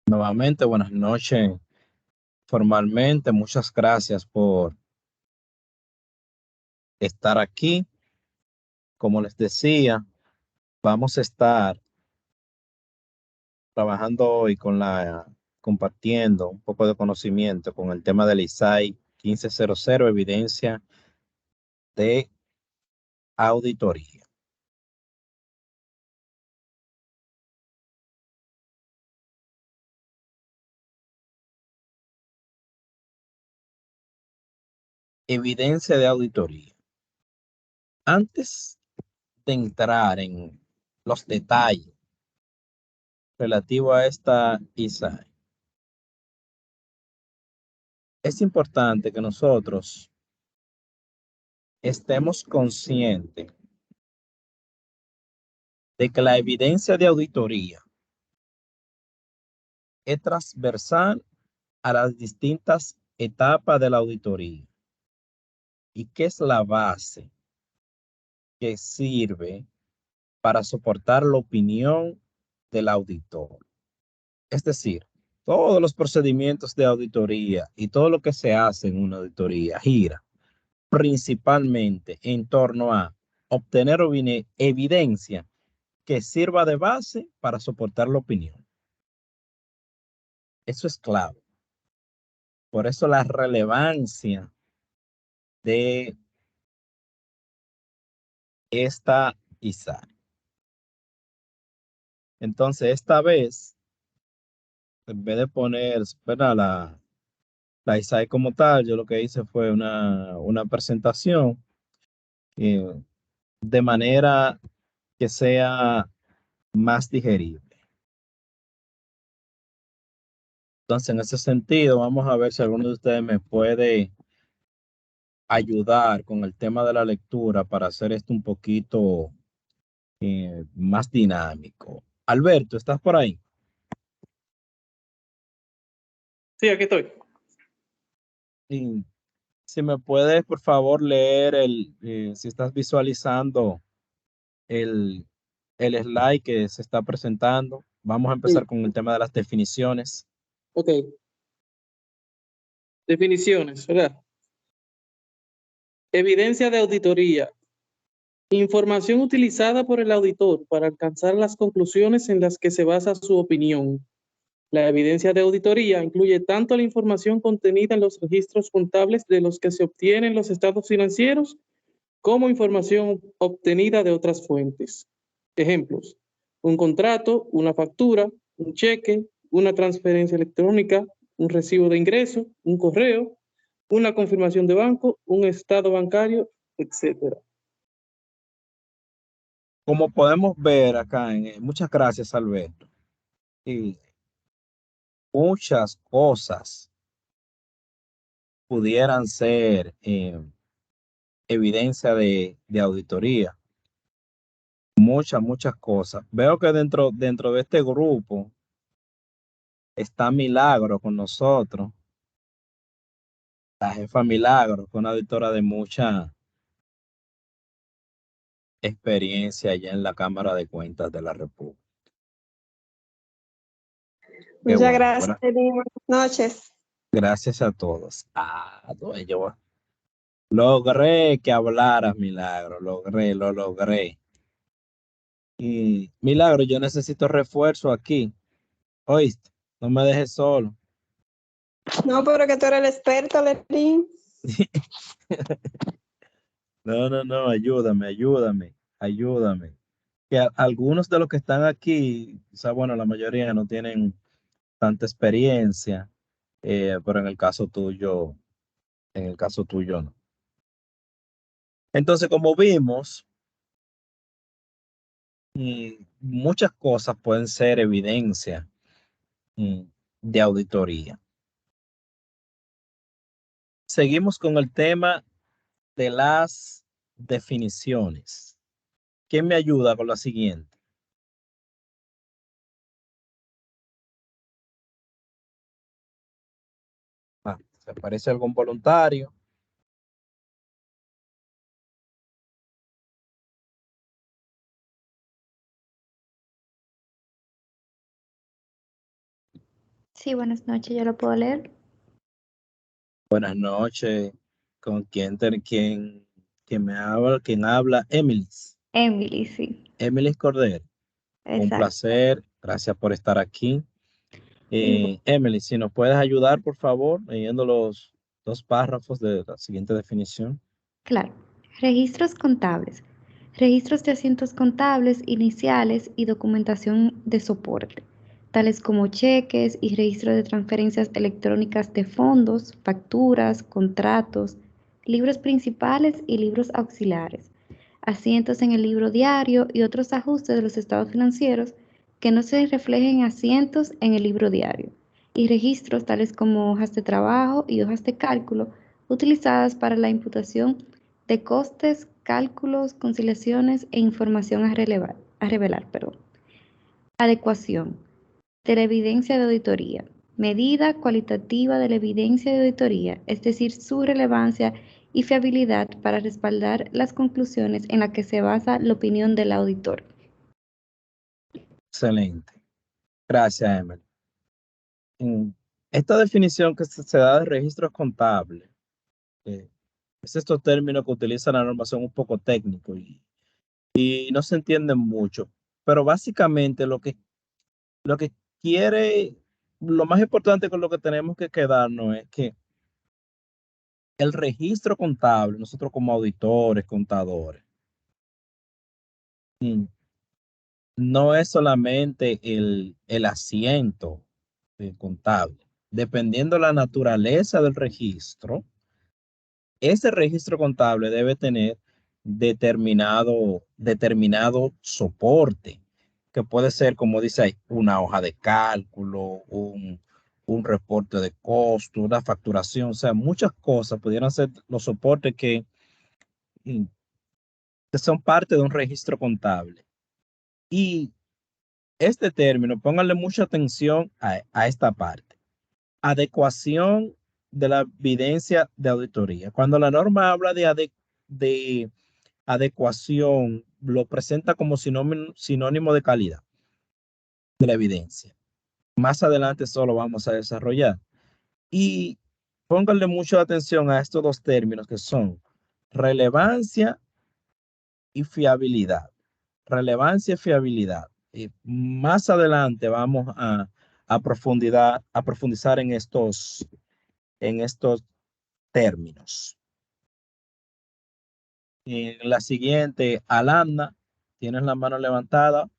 Nuevamente, buenas noches. Formalmente, muchas gracias por estar aquí. Como les decía, vamos a estar trabajando hoy compartiendo un poco de conocimiento con el tema del ISAI 1500, evidencia de auditoría. Evidencia de auditoría. Antes de entrar en los detalles relativos a esta ISAI, es importante que nosotros estemos conscientes de que la evidencia de auditoría es transversal a las distintas etapas de la auditoría y que es la base que sirve para soportar la opinión del auditor. Es decir, todos los procedimientos de auditoría y todo lo que se hace en una auditoría gira principalmente en torno a obtener evidencia que sirva de base para soportar la opinión. Eso es clave. Por eso la relevancia de esta ISAI. Entonces, esta vez, en vez de poner, ¿verdad? La ISAI como tal, yo lo que hice fue una presentación eh, de manera que sea más digerible. Entonces, en ese sentido, vamos a ver si alguno de ustedes me puede ayudar con el tema de la lectura para hacer esto un poquito más dinámico. Alberto, ¿estás por ahí? Sí, aquí estoy. Sí. Si me puedes, por favor, leer si estás visualizando el, el slide que se está presentando. Vamos a empezar Sí, con el tema de las definiciones. ok. Definiciones, ¿verdad? Evidencia de auditoría. Información utilizada por el auditor para alcanzar las conclusiones en las que se basa su opinión. La evidencia de auditoría incluye tanto la información contenida en los registros contables de los que se obtienen los estados financieros, como información obtenida de otras fuentes. Ejemplos: un contrato, una factura, un cheque, una transferencia electrónica, un recibo de ingreso, un correo, una confirmación de banco, un estado bancario, etcétera. Como podemos ver acá, muchas gracias, Alberto. Y muchas cosas pudieran ser evidencia de auditoría. Muchas cosas. Veo que dentro de este grupo está Milagro con nosotros, la jefa Milagro, que es una auditora de mucha experiencia allá en la Cámara de Cuentas de la República. Qué Muchas bueno. gracias, Eli. Buenas noches. Gracias a todos. Yo logré que hablaras, Milagro. Lo logré. Y Milagro, yo necesito refuerzo aquí. ¿Oíste? No me dejes solo. No, pero que tú eres el experto, Leli. No, ayúdame. Que algunos de los que están aquí, o sea, bueno, la mayoría no tienen tanta experiencia, pero en el caso tuyo no. Entonces, como vimos, muchas cosas pueden ser evidencia mm, de auditoría. Seguimos con el tema de las definiciones. ¿Quién me ayuda con la siguiente? ¿Se parece algún voluntario? Sí, buenas noches, yo lo puedo leer. Buenas noches. ¿Con quién habla? Emily, sí, Emily Cordero. Un exacto. placer. Gracias por estar aquí. Y Emily, si nos puedes ayudar, por favor, leyendo los dos párrafos de la siguiente definición. claro, registros contables. Registros de asientos contables iniciales y documentación de soporte, tales como cheques y registro de transferencias electrónicas de fondos, facturas, contratos, libros principales y libros auxiliares, asientos en el libro diario y otros ajustes de los estados financieros que no se reflejen asientos en el libro diario, y registros tales como hojas de trabajo y hojas de cálculo utilizadas para la imputación de costes, cálculos, conciliaciones e información a revelar. Adecuación de la evidencia de auditoría. Medida cualitativa de la evidencia de auditoría, es decir, su relevancia y fiabilidad para respaldar las conclusiones en las que se basa la opinión del auditor. Excelente. Gracias, Emily. Esta definición que se da de registros contables, eh, es estos términos que utiliza la norma son un poco técnicos y no se entienden mucho, pero básicamente lo que quiere, lo más importante con lo que tenemos que quedarnos es que el registro contable, nosotros como auditores, contadores, mm, no es solamente el asiento contable. Dependiendo la naturaleza del registro, ese registro contable debe tener determinado soporte, que puede ser, como dice ahí, una hoja de cálculo, un reporte de costo, una facturación, o sea, muchas cosas pudieran ser los soportes mm, que son parte de un registro contable. Y este término, pónganle mucha atención a esta parte. Adecuación de la evidencia de auditoría. Cuando la norma habla de adecuación, lo presenta como sinónimo de calidad de la evidencia. Más adelante solo vamos a desarrollar. Y pónganle mucha atención a estos dos términos que son relevancia y fiabilidad. Relevancia y fiabilidad. Y más adelante vamos a profundizar en estos términos. En la siguiente, Alana, tienes la mano levantada.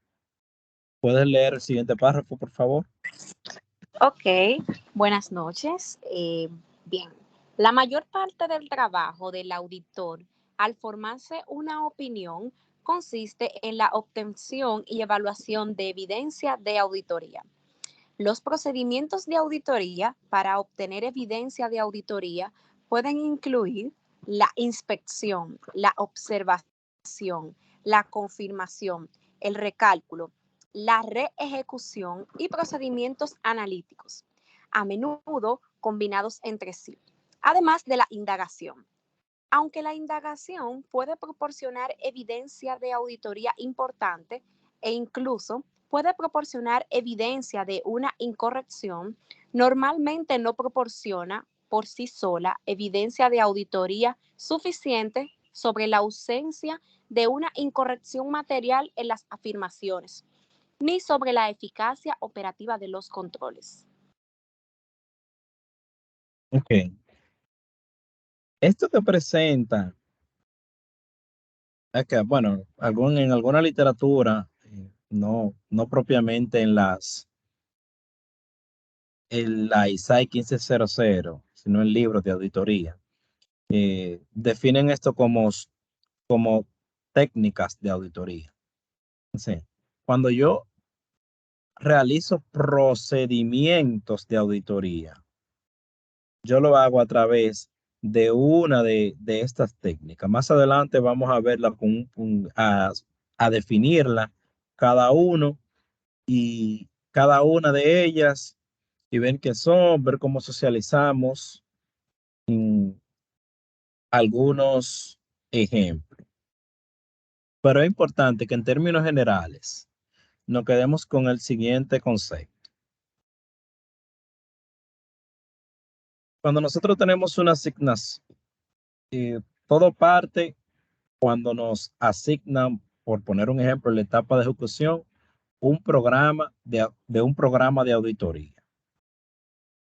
¿Puedes leer el siguiente párrafo, por favor? Ok, buenas noches. Bien, la mayor parte del trabajo del auditor al formarse una opinión consiste en la obtención y evaluación de evidencia de auditoría. Los procedimientos de auditoría para obtener evidencia de auditoría pueden incluir la inspección, la observación, la confirmación, el recálculo, la reejecución y procedimientos analíticos, a menudo combinados entre sí, además de la indagación. Aunque la indagación puede proporcionar evidencia de auditoría importante e incluso puede proporcionar evidencia de una incorrección, normalmente no proporciona por sí sola evidencia de auditoría suficiente sobre la ausencia de una incorrección material en las afirmaciones, ni sobre la eficacia operativa de los controles. Ok. Esto que presenta, es que, bueno, en alguna literatura, no propiamente en la ISAI 1500, sino en libros de auditoría, definen esto como técnicas de auditoría. Sí. Cuando yo realizo procedimientos de auditoría, yo lo hago a través de una de estas técnicas. Más adelante vamos a verla a definirla cada uno y cada una de ellas y ver qué son, ver cómo socializamos algunos ejemplos. Pero es importante que en términos generales nos quedemos con el siguiente concepto. Cuando nosotros tenemos una asignación, todo parte cuando nos asignan, por poner un ejemplo, en la etapa de ejecución, un programa de un programa de auditoría.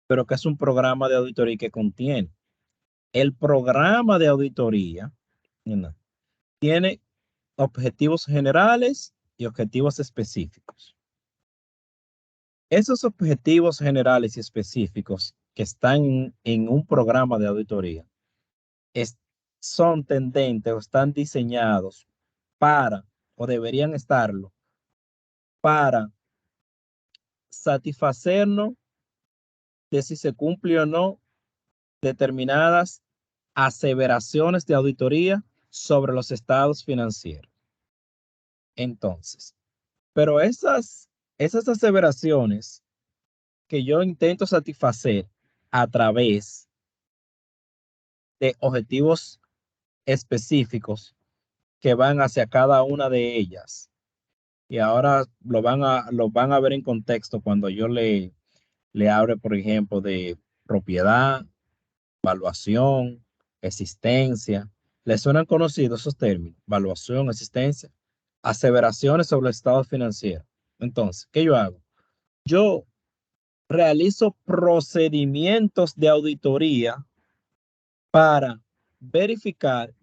Pero ¿qué es un programa de auditoría que contiene? El programa de auditoría, ¿no?, tiene objetivos generales y objetivos específicos. Esos objetivos generales y específicos que están en un programa de auditoría son tendentes o están diseñados para, o deberían estarlo, para satisfacernos de si se cumple o no determinadas aseveraciones de auditoría sobre los estados financieros. Entonces, pero esas aseveraciones que yo intento satisfacer a través de objetivos específicos que van hacia cada una de ellas. Y ahora lo van a ver en contexto cuando yo le hable, por ejemplo, de propiedad, valuación, existencia. ¿Les suenan conocidos esos términos? Valuación, existencia, aseveraciones sobre el estado financiero. Entonces, ¿qué yo hago? Yo realizo procedimientos de auditoría para verificar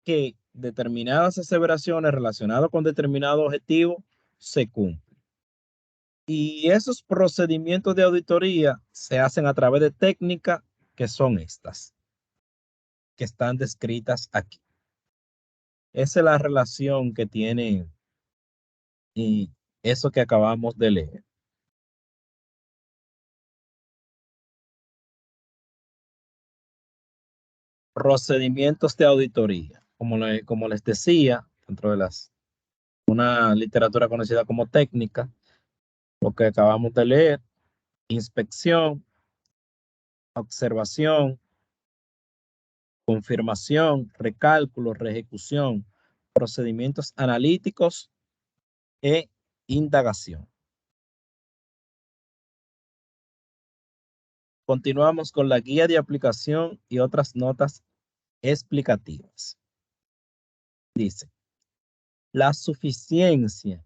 que determinadas aseveraciones relacionadas con determinado objetivo se cumplen. Y esos procedimientos de auditoría se hacen a través de técnicas que son estas, que están descritas aquí. Esa es la relación que tiene y eso que acabamos de leer. Procedimientos de auditoría. Como les decía, dentro de una literatura conocida como técnica, lo que acabamos de leer: inspección, observación, confirmación, recálculo, reejecución, procedimientos analíticos e indagación. Continuamos con la guía de aplicación y otras notas explicativas. Dice: la suficiencia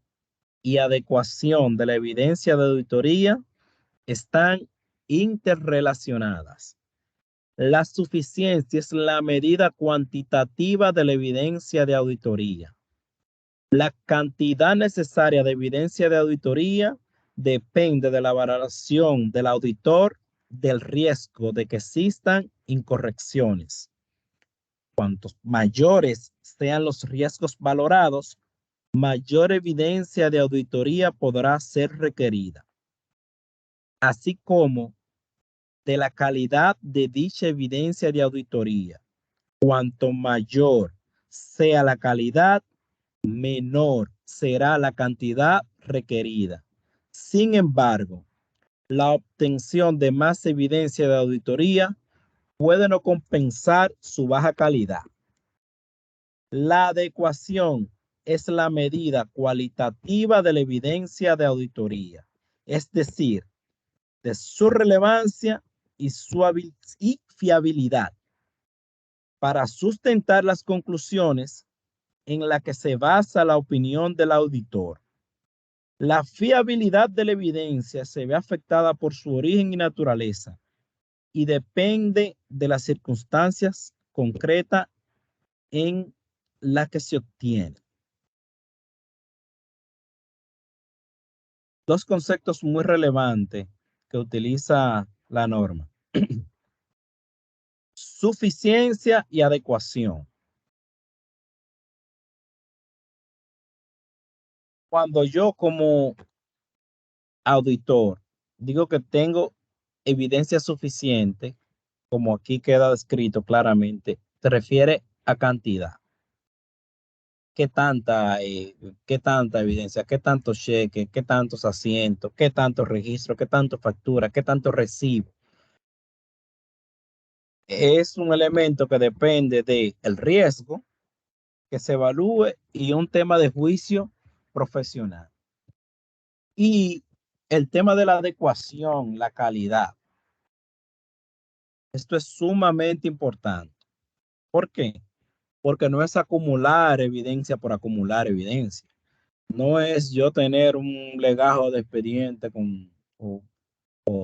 y adecuación de la evidencia de auditoría están interrelacionadas. La suficiencia es la medida cuantitativa de la evidencia de auditoría. La cantidad necesaria de evidencia de auditoría depende de la valoración del auditor del riesgo de que existan incorrecciones. Cuantos mayores sean los riesgos valorados, mayor evidencia de auditoría podrá ser requerida, así como de la calidad de dicha evidencia de auditoría. Cuanto mayor sea la calidad, menor será la cantidad requerida. Sin embargo, la obtención de más evidencia de auditoría puede no compensar su baja calidad. La adecuación es la medida cualitativa de la evidencia de auditoría, es decir, de su relevancia y fiabilidad para sustentar las conclusiones en las que se basa la opinión del auditor. La fiabilidad de la evidencia se ve afectada por su origen y naturaleza y depende de las circunstancias concretas en las que se obtiene. Dos conceptos muy relevantes que utiliza la norma: suficiencia y adecuación. Cuando yo como auditor digo que tengo evidencia suficiente, como aquí queda descrito claramente, se refiere a cantidad. ¿Qué tanta evidencia? ¿Qué tantos cheques? ¿Qué tantos asientos? ¿Qué tantos registros? ¿Qué tanto factura? ¿Qué tanto recibo? Es un elemento que depende del riesgo que se evalúe y un tema de juicio profesional. Y el tema de la adecuación, la calidad. Esto es sumamente importante. ¿Por qué? Porque no es acumular evidencia por acumular evidencia. No es yo tener un legajo de expediente con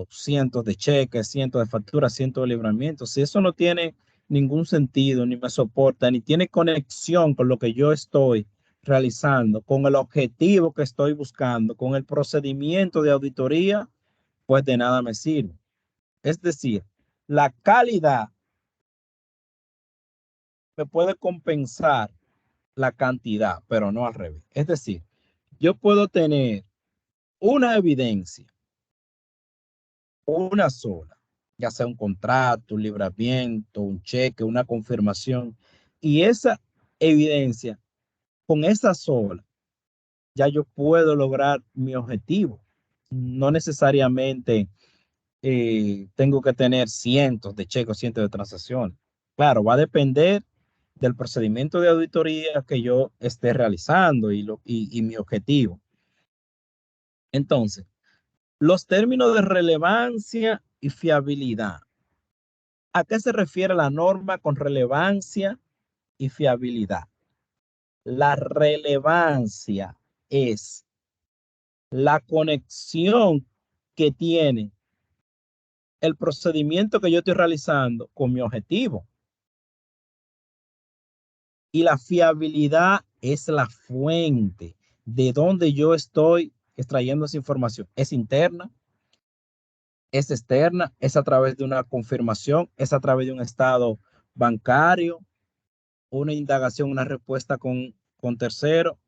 cientos de cheques, cientos de facturas, cientos de libramientos. Si eso no tiene ningún sentido, ni me soporta, ni tiene conexión con lo que yo estoy realizando, con el objetivo que estoy buscando, con el procedimiento de auditoría, pues de nada me sirve. Es decir, la calidad me puede compensar la cantidad, pero no al revés. Es decir, yo puedo tener una evidencia, una sola, ya sea un contrato, un libramiento, un cheque, una confirmación, y esa evidencia, con esa sola, ya yo puedo lograr mi objetivo. No necesariamente tengo que tener cientos de cheques, cientos de transacciones. Claro, va a depender del procedimiento de auditoría que yo esté realizando y mi objetivo. Entonces, los términos de relevancia y fiabilidad. ¿A qué se refiere la norma con relevancia y fiabilidad? La relevancia es la conexión que tiene el procedimiento que yo estoy realizando con mi objetivo. Y la fiabilidad es la fuente de donde yo estoy extrayendo esa información. Es interna, es externa, es a través de una confirmación, es a través de un estado bancario, una indagación, una respuesta con tercero.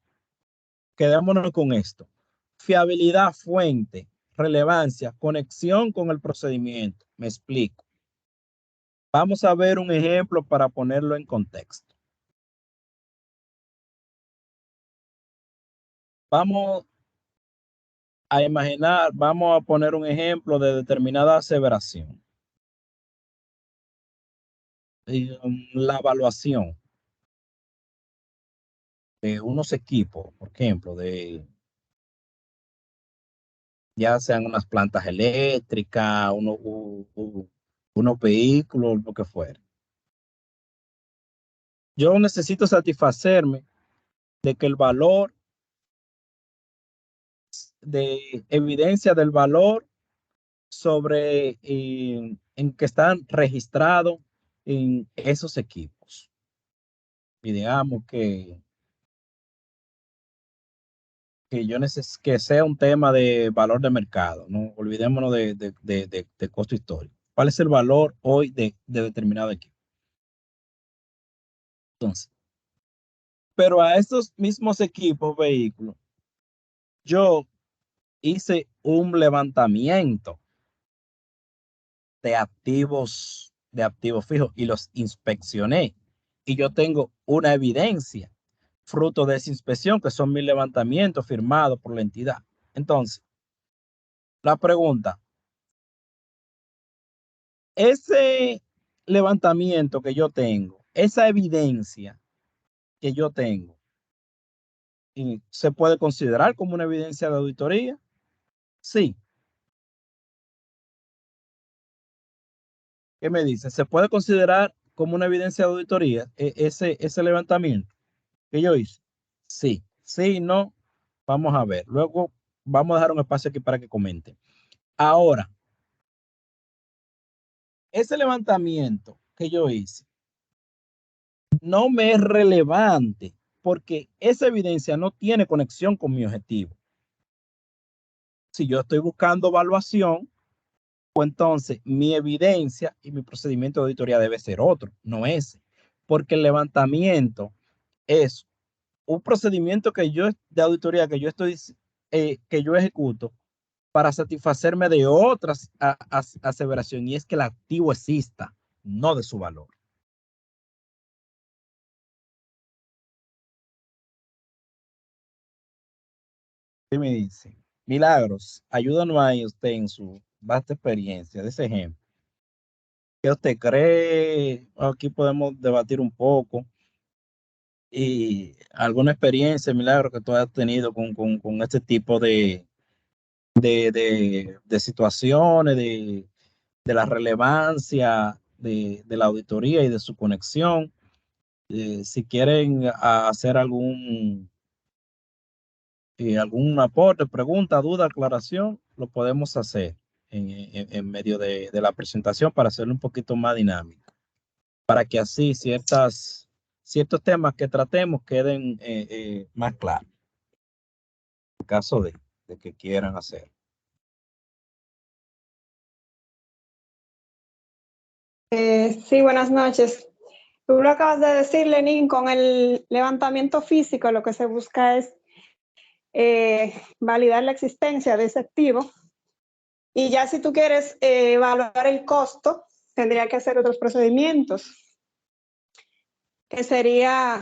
Quedémonos con esto. Fiabilidad, fuente, relevancia, conexión con el procedimiento. Me explico. Vamos a ver un ejemplo para ponerlo en contexto. Vamos a imaginar, vamos a poner un ejemplo de determinada aseveración. La evaluación de unos equipos, por ejemplo, de ya sean unas plantas eléctricas, unos vehículos, lo que fuera. Yo necesito satisfacerme de que el valor, de evidencia del valor sobre en que están registrados en esos equipos. Y digamos que yo necesito que sea un tema de valor de mercado, no olvidémonos de costo histórico. ¿Cuál es el valor hoy de determinado equipo? Entonces, pero a estos mismos equipos, vehículos, yo hice un levantamiento de activos fijos y los inspeccioné. Y yo tengo una evidencia fruto de esa inspección, que son mis levantamientos firmados por la entidad. Entonces, la pregunta, ese levantamiento que yo tengo, esa evidencia que yo tengo, ¿se puede considerar como una evidencia de auditoría? Sí. ¿Qué me dice? ¿Se puede considerar como una evidencia de auditoría ese levantamiento que yo hice? Sí, sí, no. Vamos a ver. Luego vamos a dejar un espacio aquí para que comenten. Ahora, ese levantamiento que yo hice no me es relevante porque esa evidencia no tiene conexión con mi objetivo. Si yo estoy buscando evaluación, pues entonces mi evidencia y mi procedimiento de auditoría debe ser otro, no ese, porque el levantamiento es un procedimiento de auditoría que yo ejecuto para satisfacerme de otras aseveraciones, y es que el activo exista, no de su valor. ¿Qué me dice? Milagros, ayúdanos ahí usted en su vasta experiencia de ese ejemplo. ¿Qué usted cree? Aquí podemos debatir un poco. Y alguna experiencia, Milagro, que tú has tenido con este tipo de situaciones, de la relevancia de la auditoría y de su conexión. Si quieren hacer algún aporte, pregunta, duda, aclaración, lo podemos hacer en medio de la presentación para hacerlo un poquito más dinámico, para que así ciertos temas que tratemos queden más claros, en caso de que quieran hacer. Sí, buenas noches. Tú lo acabas de decir, Lenín, con el levantamiento físico lo que se busca es validar la existencia de ese activo. Y ya si tú quieres evaluar el costo, tendría que hacer otros procedimientos, que sería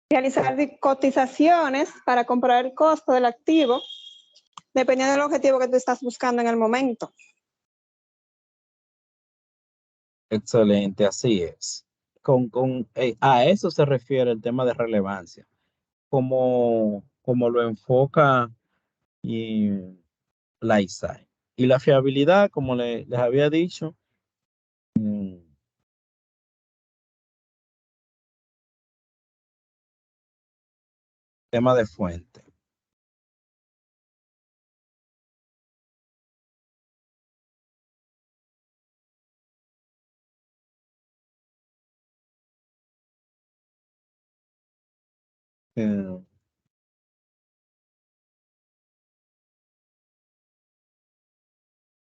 realizar cotizaciones para comprobar el costo del activo, dependiendo del objetivo que tú estás buscando en el momento. Excelente, así es. A eso se refiere el tema de relevancia, como lo enfoca y la ISAE. Y la fiabilidad, como les había dicho, tema de fuente.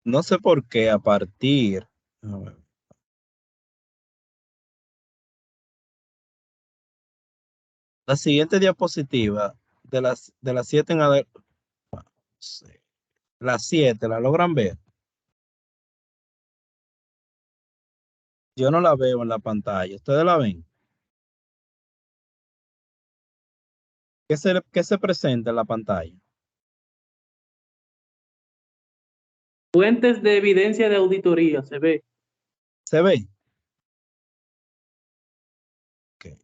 No sé por qué a partir, a ver, la siguiente diapositiva de las 7 en adelante, las 7, ¿la logran ver? Yo no la veo en la pantalla. ¿Ustedes la ven? ¿Qué se presenta en la pantalla? Fuentes de evidencia de auditoría, se ve. ¿Se ve? Ok.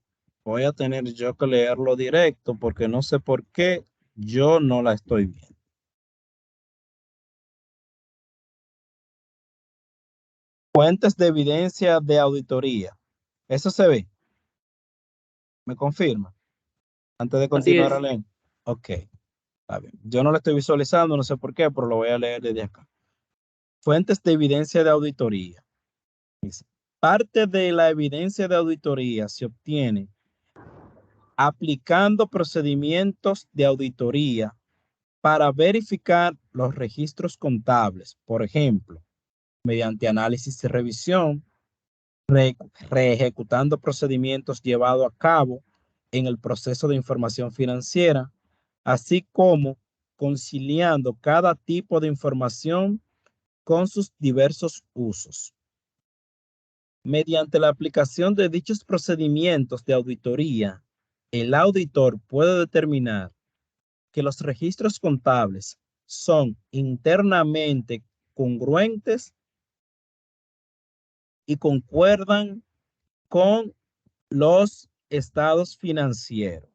Voy a tener yo que leerlo directo porque no sé por qué yo no la estoy viendo. Fuentes de evidencia de auditoría. ¿Eso se ve? ¿Me confirma? Antes de Así continuar es. a leer. Ok. Está bien. Yo no lo estoy visualizando, no sé por qué, pero lo voy a leer desde acá. Fuentes de evidencia de auditoría. Dice, parte de la evidencia de auditoría se obtiene aplicando procedimientos de auditoría para verificar los registros contables, por ejemplo, mediante análisis y revisión, reejecutando procedimientos llevados a cabo en el proceso de información financiera, así como conciliando cada tipo de información con sus diversos usos. Mediante la aplicación de dichos procedimientos de auditoría, el auditor puede determinar que los registros contables son internamente congruentes y concuerdan con los estados financieros.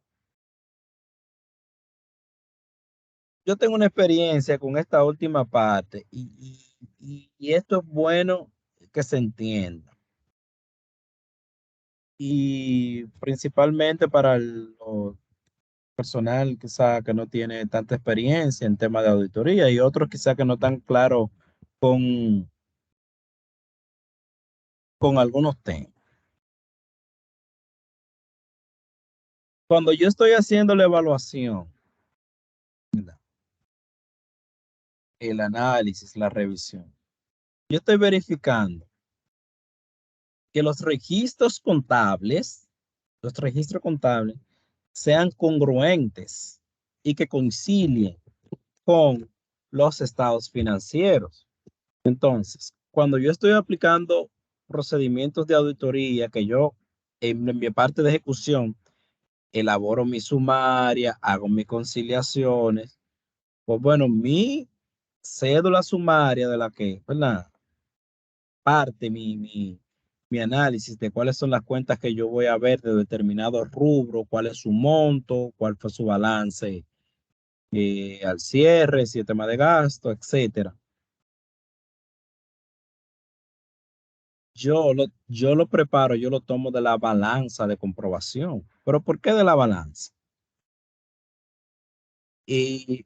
Yo tengo una experiencia con esta última parte y esto es bueno que se entienda. Y principalmente para el personal quizá que no tiene tanta experiencia en temas de auditoría y otros quizá que no están claros con algunos temas. Cuando yo estoy haciendo la evaluación, ¿verdad?, el análisis, la revisión, yo estoy verificando que los registros contables sean congruentes y que concilien con los estados financieros. Entonces, cuando yo estoy aplicando procedimientos de auditoría, que yo en mi parte de ejecución elaboro mi sumaria, hago mis conciliaciones, pues bueno, mi cédula sumaria de la que, ¿verdad?, parte mi análisis de cuáles son las cuentas que yo voy a ver de determinado rubro, cuál es su monto, cuál fue su balance al cierre, si es tema de gasto, etcétera. yo lo preparo, yo lo tomo de la balanza de comprobación. ¿Pero por qué de la balanza? Y,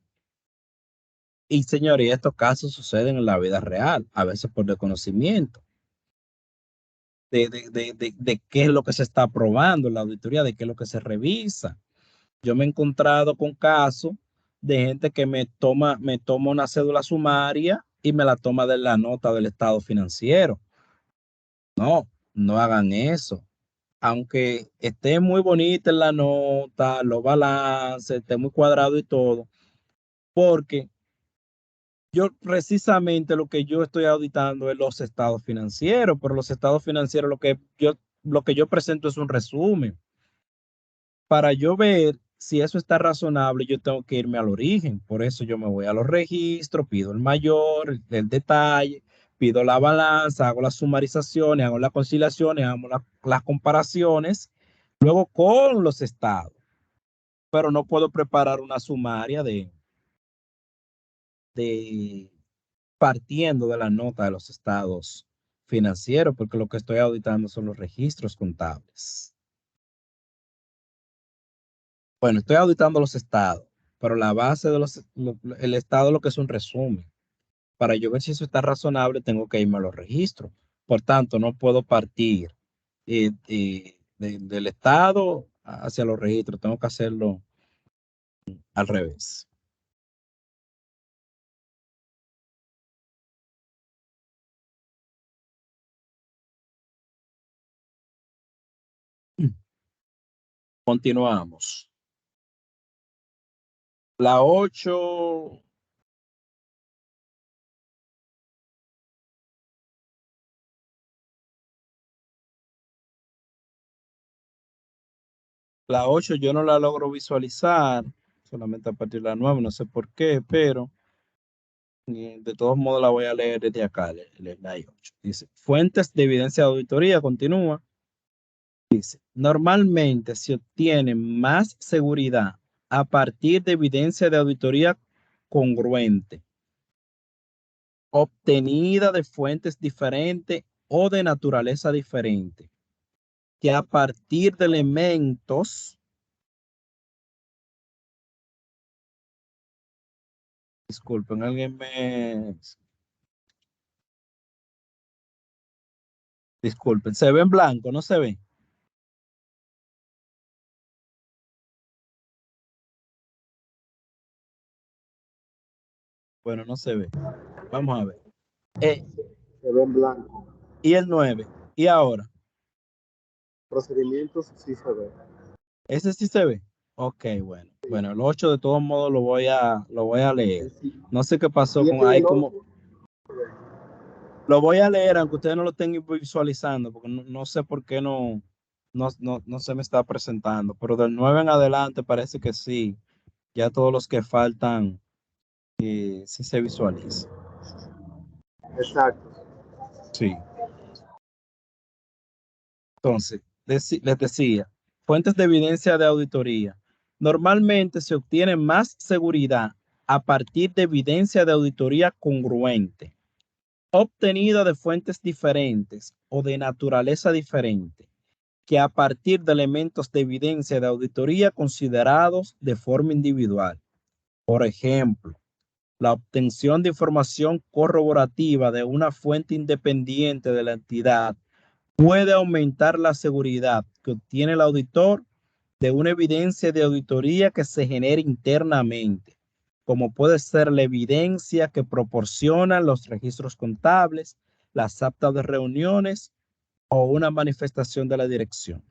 señores, estos casos suceden en la vida real, a veces por desconocimiento de qué es lo que se está probando en la auditoría, de qué es lo que se revisa. Yo me he encontrado con casos de gente que me toma una cédula sumaria y me la toma de la nota del estado financiero. No, no hagan eso. Aunque esté muy bonita en la nota, los balances, esté muy cuadrado y todo, porque yo precisamente lo que yo estoy auditando es los estados financieros, pero los estados financieros lo que yo presento es un resumen. Para yo ver si eso está razonable, yo tengo que irme al origen. Por eso yo me voy a los registros, pido el mayor, el detalle, pido la balanza, hago las sumarizaciones, hago las conciliaciones, hago las comparaciones, luego con los estados. Pero no puedo preparar una sumaria de partiendo de la nota de los estados financieros, porque lo que estoy auditando son los registros contables. Bueno, estoy auditando los estados, pero la base de el estado lo que es un resumen. Para yo ver si eso está razonable, tengo que irme a los registros. Por tanto, no puedo partir del estado hacia los registros. Tengo que hacerlo al revés. Continuamos. La 8. La 8 yo no la logro visualizar, solamente a partir de la 9, no sé por qué, pero de todos modos la voy a leer desde acá, la 8. Dice, fuentes de evidencia de auditoría, continúa. Dice, normalmente se obtiene más seguridad a partir de evidencia de auditoría congruente, obtenida de fuentes diferentes o de naturaleza diferente, que a partir de elementos. Disculpen, alguien me... Disculpen, ¿se ve en blanco? ¿No se ve? Bueno, no se ve. Vamos a ver. Se ve en blanco. Y el 9. ¿Y ahora? Procedimientos sí se ve. ¿Ese sí se ve? Ok, bueno. Bueno, el 8 de todos modos lo voy a leer. No sé qué pasó con ahí como... Lo voy a leer aunque ustedes no lo estén visualizando, porque no sé por qué no se me está presentando. Pero del 9 en adelante parece que sí. Ya todos los que faltan sí se visualizan. Exacto. Sí. Entonces, les decía, fuentes de evidencia de auditoría. Normalmente se obtiene más seguridad a partir de evidencia de auditoría congruente, obtenida de fuentes diferentes o de naturaleza diferente, que a partir de elementos de evidencia de auditoría considerados de forma individual. Por ejemplo, la obtención de información corroborativa de una fuente independiente de la entidad puede aumentar la seguridad que obtiene el auditor de una evidencia de auditoría que se genere internamente, como puede ser la evidencia que proporcionan los registros contables, las actas de reuniones o una manifestación de la dirección.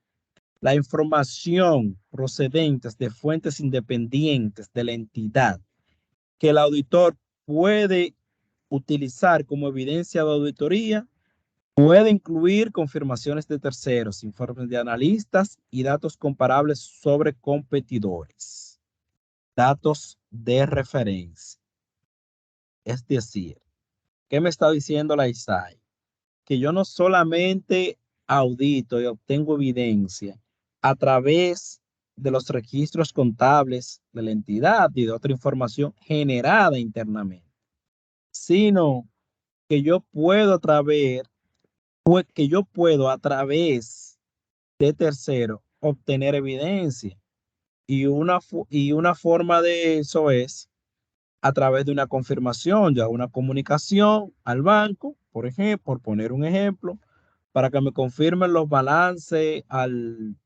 La información procedente de fuentes independientes de la entidad que el auditor puede utilizar como evidencia de auditoría puede incluir confirmaciones de terceros, informes de analistas y datos comparables sobre competidores. Datos de referencia. Es decir, ¿qué me está diciendo la ISAI? Que yo no solamente audito y obtengo evidencia a través de los registros contables de la entidad y de otra información generada internamente, sino que yo puedo a través pues que yo puedo a través de terceros obtener evidencia. Y una forma de eso es a través de una confirmación, ya una comunicación al banco, por ejemplo, por poner un ejemplo, para que me confirmen los balances al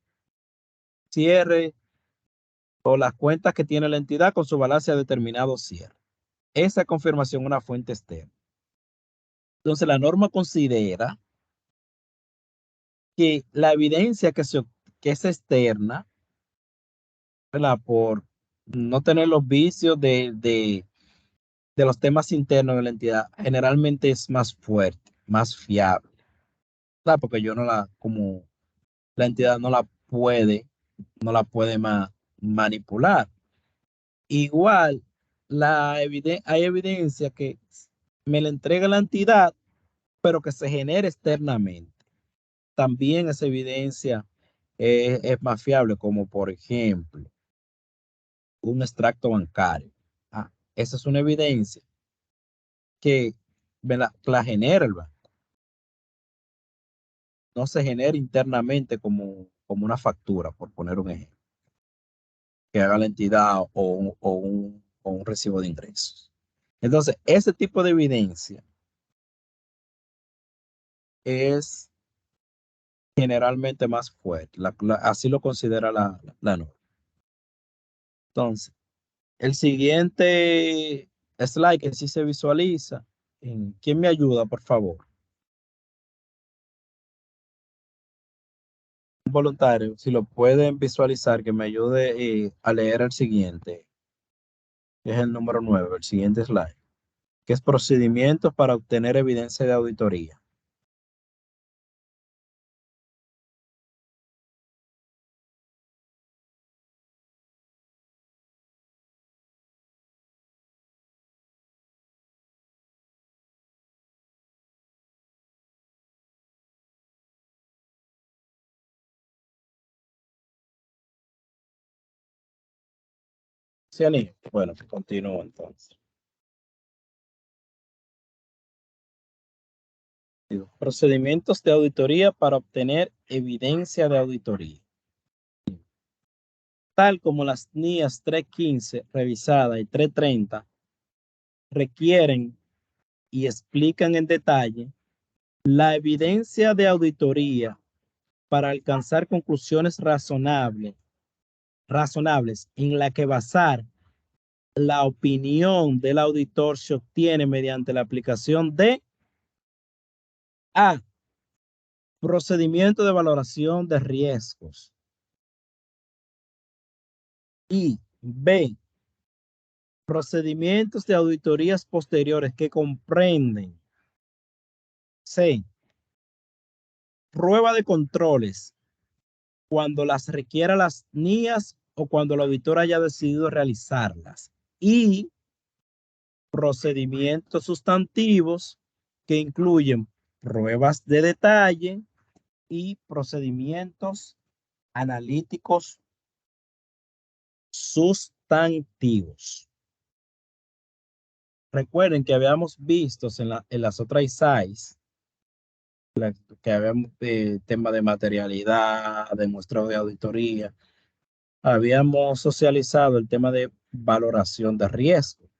cierre o las cuentas que tiene la entidad con su balance a determinado cierre. Esa confirmación es una fuente externa. Entonces, la norma considera que la evidencia que es externa, ¿verdad? Por no tener los vicios de los temas internos de la entidad, generalmente es más fuerte, más fiable, ¿verdad? Porque yo no la, como la entidad no la puede manipular. Igual, hay evidencia que me la entrega la entidad, pero que se genera externamente. También esa evidencia es más fiable, como por ejemplo, un extracto bancario. Esa es una evidencia que la genera el banco. No se genera internamente como una factura, por poner un ejemplo, que haga la entidad o un recibo de ingresos. Entonces, ese tipo de evidencia es generalmente más fuerte. Así lo considera la norma. Entonces, el siguiente slide que sí se visualiza. ¿Quién me ayuda, por favor? Un voluntario, si lo pueden visualizar, que me ayude a leer el siguiente, que es el número 9, el siguiente slide, que es procedimientos para obtener evidencia de auditoría. Ciani, bueno, continúo entonces. Procedimientos de auditoría para obtener evidencia de auditoría. Tal como las NIAS 315 revisada y 330 requieren y explican en detalle la evidencia de auditoría para alcanzar conclusiones razonables en la que basar la opinión del auditor se obtiene mediante la aplicación de A. Procedimiento de valoración de riesgos. Y B. Procedimientos de auditorías posteriores que comprenden C. Prueba de controles cuando las requiera las NIAS o cuando el auditor haya decidido realizarlas. Y procedimientos sustantivos que incluyen pruebas de detalle y procedimientos analíticos sustantivos. Recuerden que habíamos visto en las otras ISAIs que habíamos tema de materialidad, de muestreo de auditoría. Habíamos socializado el tema de valoración de riesgo.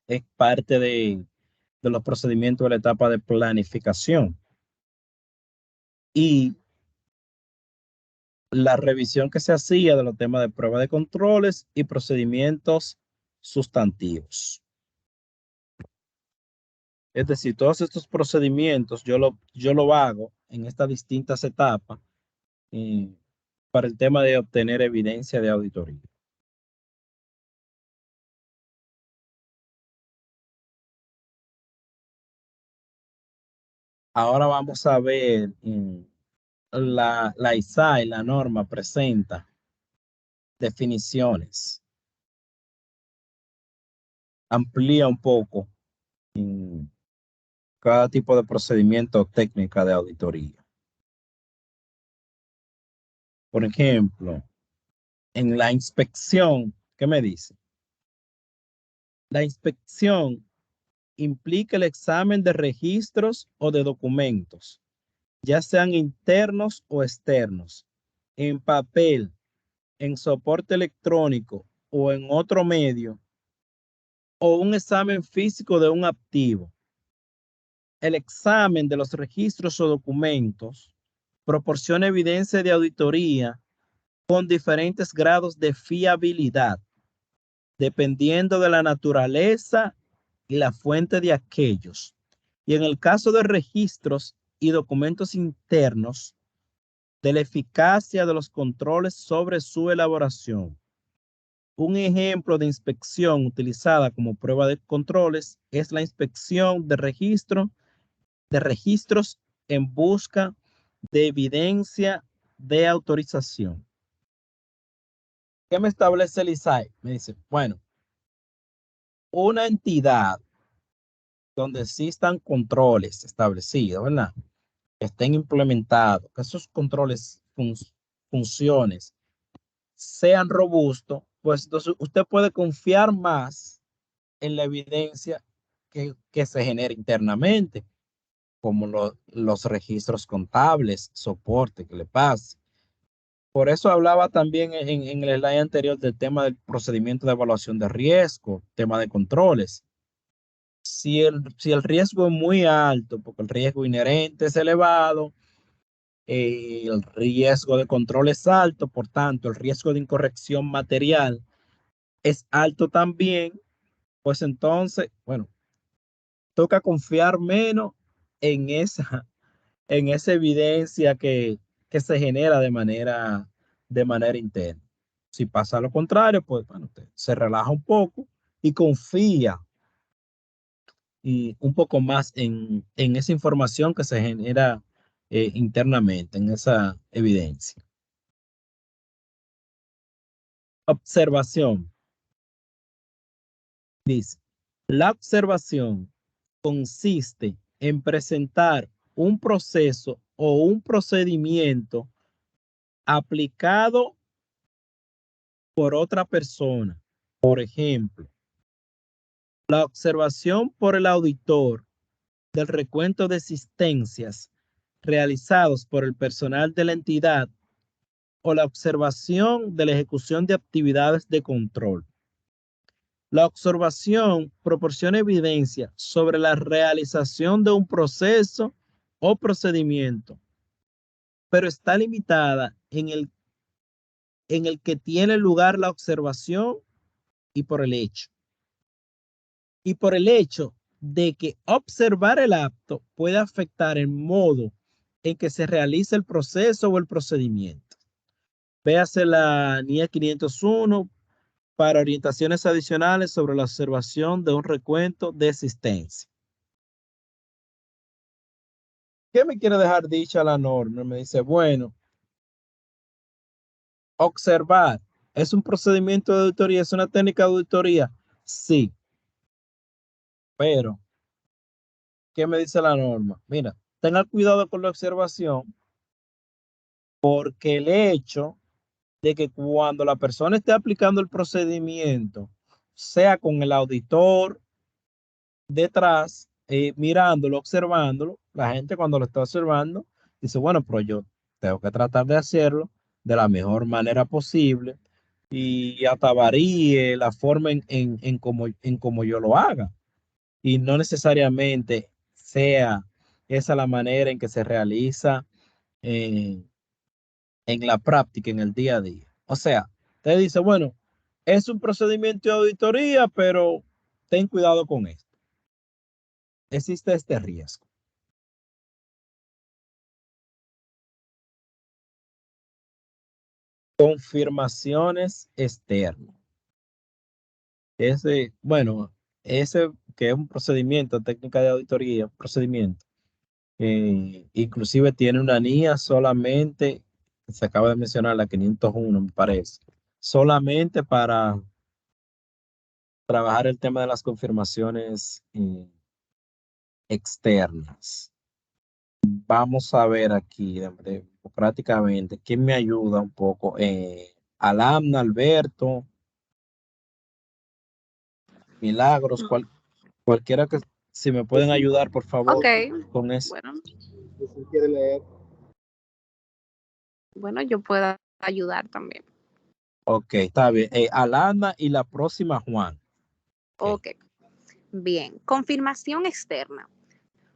Es parte de los procedimientos de la etapa de planificación. Y la revisión que se hacía de los temas de prueba de controles y procedimientos sustantivos. Es decir, todos estos procedimientos yo lo hago en estas distintas etapas para el tema de obtener evidencia de auditoría. Ahora vamos a ver la ISAI, la norma presenta definiciones. Amplía un poco cada tipo de procedimiento o técnica de auditoría. Por ejemplo, en la inspección, ¿qué me dice? La inspección implica el examen de registros o de documentos, ya sean internos o externos, en papel, en soporte electrónico o en otro medio, o un examen físico de un activo. El examen de los registros o documentos proporciona evidencia de auditoría con diferentes grados de fiabilidad, dependiendo de la naturaleza y la fuente de aquellos. Y en el caso de registros y documentos internos, de la eficacia de los controles sobre su elaboración. Un ejemplo de inspección utilizada como prueba de controles es la inspección de registros en busca de evidencia de autorización. ¿Qué me establece el ISAE? Me dice, bueno, una entidad donde existan controles establecidos, ¿verdad? Que estén implementados, que esos controles funciones sean robustos, pues entonces usted puede confiar más en la evidencia que se genera internamente, como los registros contables, soporte que le pase. Por eso hablaba también en el slide anterior del tema del procedimiento de evaluación de riesgo, tema de controles. Si el riesgo es muy alto, porque el riesgo inherente es elevado, el riesgo de control es alto, por tanto, el riesgo de incorrección material es alto también, pues entonces, bueno, toca confiar menos en esa evidencia que se genera de manera interna. Si pasa lo contrario, pues bueno, usted se relaja un poco y confía y un poco más en esa información que se genera internamente, en esa evidencia. Observación. Dice, la observación consiste en presentar un proceso o un procedimiento aplicado por otra persona. Por ejemplo, la observación por el auditor del recuento de existencias realizados por el personal de la entidad o la observación de la ejecución de actividades de control. La observación proporciona evidencia sobre la realización de un proceso o procedimiento, pero está limitada en el que tiene lugar la observación y por el hecho. Y por el hecho de que observar el acto puede afectar el modo en que se realiza el proceso o el procedimiento. Véase la NIE 501 para orientaciones adicionales sobre la observación de un recuento de existencia. ¿Qué me quiere dejar dicha la norma? Me dice, bueno, observar es un procedimiento de auditoría, es una técnica de auditoría. Sí, pero ¿qué me dice la norma? Mira, tenga cuidado con la observación porque el hecho de que cuando la persona esté aplicando el procedimiento, sea con el auditor detrás, mirándolo, observándolo, la gente cuando lo está observando dice, bueno, pero yo tengo que tratar de hacerlo de la mejor manera posible y hasta varíe la forma en cómo yo lo haga. Y no necesariamente sea esa la manera en que se realiza en la práctica, en el día a día. O sea, te dice, bueno, es un procedimiento de auditoría, pero ten cuidado con esto. Existe este riesgo. Confirmaciones externas. Bueno, ese que es un procedimiento, técnica de auditoría, procedimiento, inclusive tiene una NIA solamente, se acaba de mencionar la 501, me parece, solamente para trabajar el tema de las confirmaciones externas. Vamos a ver aquí prácticamente quién me ayuda un poco. Alamna, Alberto, Milagros, cualquiera que Si me pueden ayudar, por favor, Ok, con eso. bueno, Si quiere leer. bueno, yo puedo ayudar también. Ok, está bien. Alana y la próxima Juan. Ok, bien. Confirmación externa.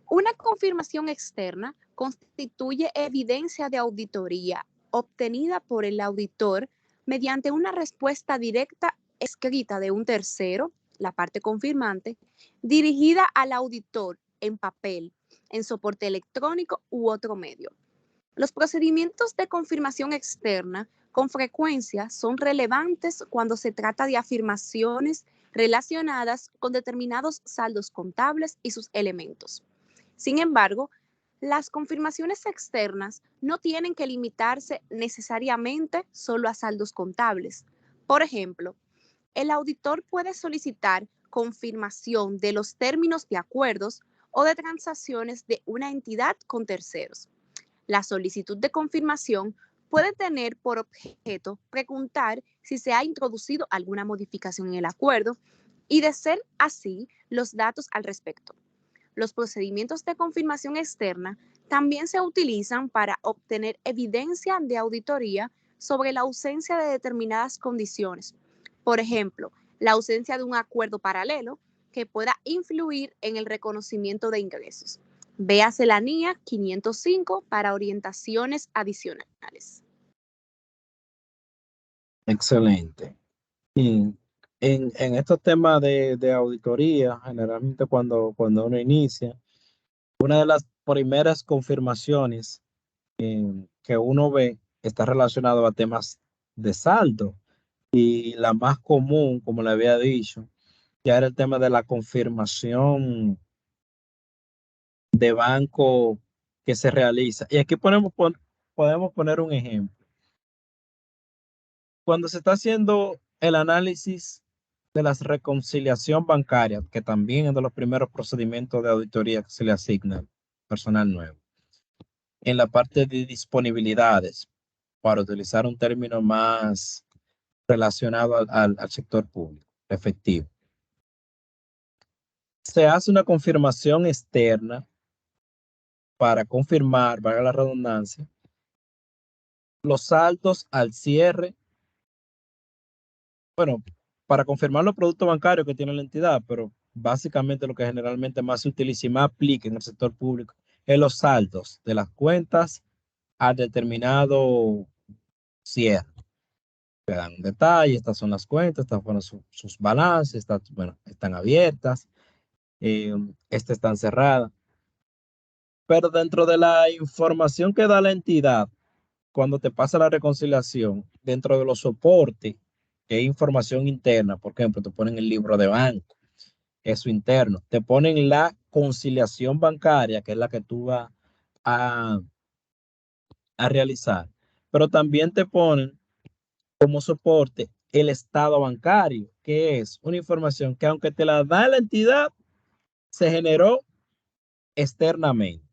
Una confirmación externa constituye evidencia de auditoría obtenida por el auditor mediante una respuesta directa escrita de un tercero, la parte confirmante, dirigida al auditor en papel, en soporte electrónico u otro medio. Los procedimientos de confirmación externa con frecuencia son relevantes cuando se trata de afirmaciones relacionadas con determinados saldos contables y sus elementos. Sin embargo, las confirmaciones externas no tienen que limitarse necesariamente solo a saldos contables. Por ejemplo, el auditor puede solicitar confirmación de los términos de acuerdos o de transacciones de una entidad con terceros. La solicitud de confirmación puede tener por objeto preguntar si se ha introducido alguna modificación en el acuerdo y, de ser así, los datos al respecto. Los procedimientos de confirmación externa también se utilizan para obtener evidencia de auditoría sobre la ausencia de determinadas condiciones. Por ejemplo, la ausencia de un acuerdo paralelo que pueda influir en el reconocimiento de ingresos. Véase la NIA 505 para orientaciones adicionales. Excelente. Y en estos temas de auditoría, generalmente cuando uno inicia, una de las primeras confirmaciones que uno ve está relacionado a temas de saldo. Y la más común, como le había dicho, ya era el tema de la confirmación de banco que se realiza. Y aquí podemos poner un ejemplo. Cuando se está haciendo el análisis de la reconciliación bancaria, que también es de los primeros procedimientos de auditoría que se le asigna personal nuevo, en la parte de disponibilidades, para utilizar un término más relacionado al sector público, efectivo. Se hace una confirmación externa para confirmar, valga la redundancia, los saldos al cierre, bueno, para confirmar los productos bancarios que tiene la entidad, pero básicamente lo que generalmente más se utiliza y más aplica en el sector público es los saldos de las cuentas a determinado cierre. Te dan un detalle, estas son las cuentas, estas fueron sus balances, bueno, están abiertas, estas están cerradas. Pero dentro de la información que da la entidad, cuando te pasa la reconciliación, dentro de los soportes, que es información interna, por ejemplo, te ponen el libro de banco, eso interno, te ponen la conciliación bancaria, que es la que tú vas a, a realizar, pero también te ponen como soporte el estado bancario, que es una información que aunque te la da la entidad, se generó externamente.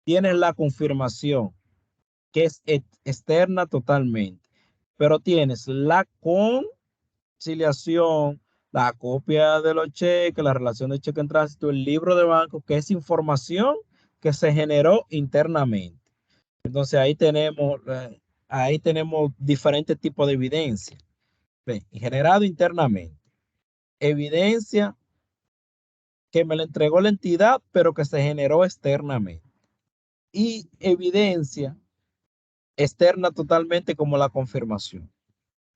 Tienes la confirmación que es externa totalmente, pero tienes la conciliación, la copia de los cheques, la relación de cheque en tránsito, el libro de banco, que es información que se generó internamente. Entonces ahí tenemos diferentes tipos de evidencia. Generado internamente. Evidencia que me la entregó la entidad, pero que se generó externamente. Y evidencia externa totalmente como la confirmación.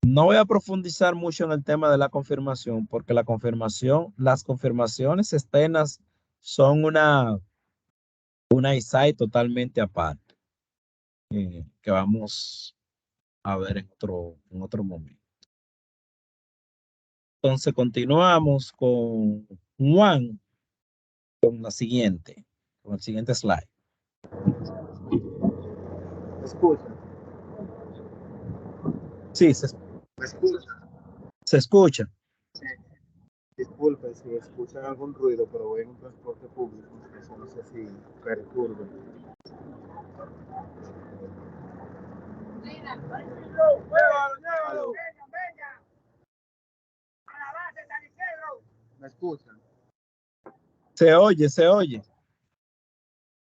No voy a profundizar mucho en el tema de la confirmación porque las confirmaciones externas son una ISAI totalmente aparte, que vamos a ver en otro momento. Entonces continuamos con Juan, con el siguiente slide. Escucha. Sí, ¿Me escucha? se escucha. Sí. Disculpe si escuchan algún ruido, pero voy en un transporte público, entonces no sé si perturbe. ¿Me escuchan? Se oye, se oye.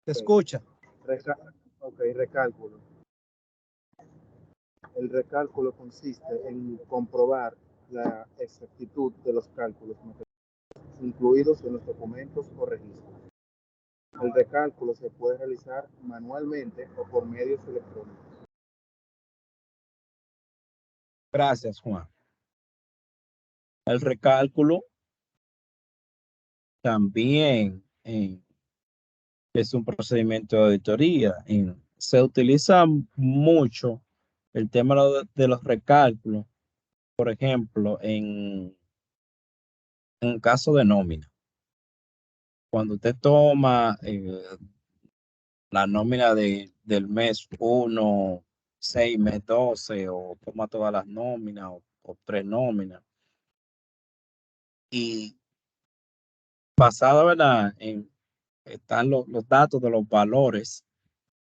Se escucha. Ok, recálculo. El recálculo consiste en comprobar la exactitud de los cálculos incluidos en los documentos o registros. El recálculo se puede realizar manualmente o por medios electrónicos. Gracias, Juan. El recálculo también es un procedimiento de auditoría. Se utiliza mucho el tema de los recálculos, por ejemplo, en caso de nómina. Cuando usted toma la nómina del mes 1, 6, mes 12, o toma todas las nóminas o 3 nóminas, y basado, ¿verdad?, están los datos de los valores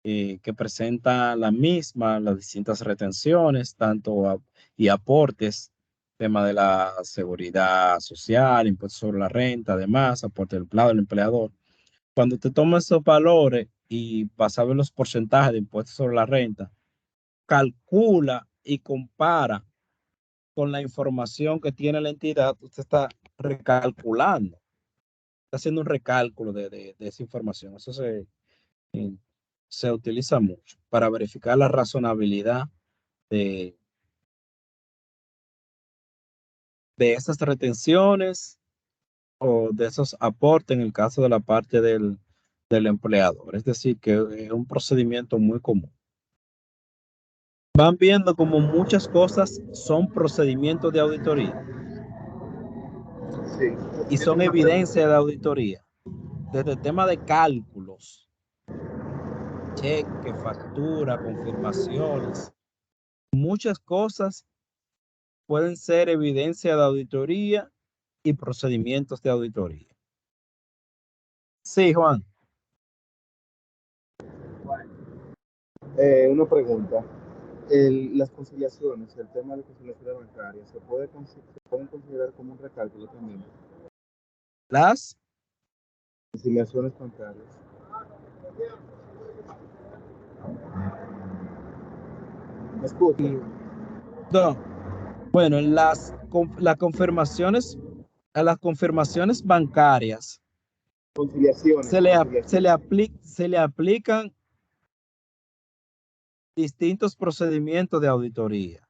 que presentan la misma, las distintas retenciones, y aportes, tema de la seguridad social, impuestos sobre la renta, además, aporte del empleado, del empleador. Cuando te tomas esos valores y basado en los porcentajes de impuestos sobre la renta, calcula y compara con la información que tiene la entidad, usted está recalculando, está haciendo un recálculo de esa información. Eso se utiliza mucho para verificar la razonabilidad de, de esas retenciones o de esos aportes en el caso de la parte del empleador. Es decir, que es un procedimiento muy común. Van viendo como muchas cosas son procedimientos de auditoría Sí. y son evidencia de auditoría. Desde el tema de cálculos, cheque, factura, confirmaciones, muchas cosas pueden ser evidencia de auditoría y procedimientos de auditoría. Sí, Juan. Una pregunta. Las conciliaciones, el tema de conciliaciones bancarias, ¿se pueden considerar como un recálculo también? Las Conciliaciones bancarias. ¿Me escucha? no. Bueno, las confirmaciones, a las confirmaciones bancarias Conciliaciones. se le aplican distintos procedimientos de auditoría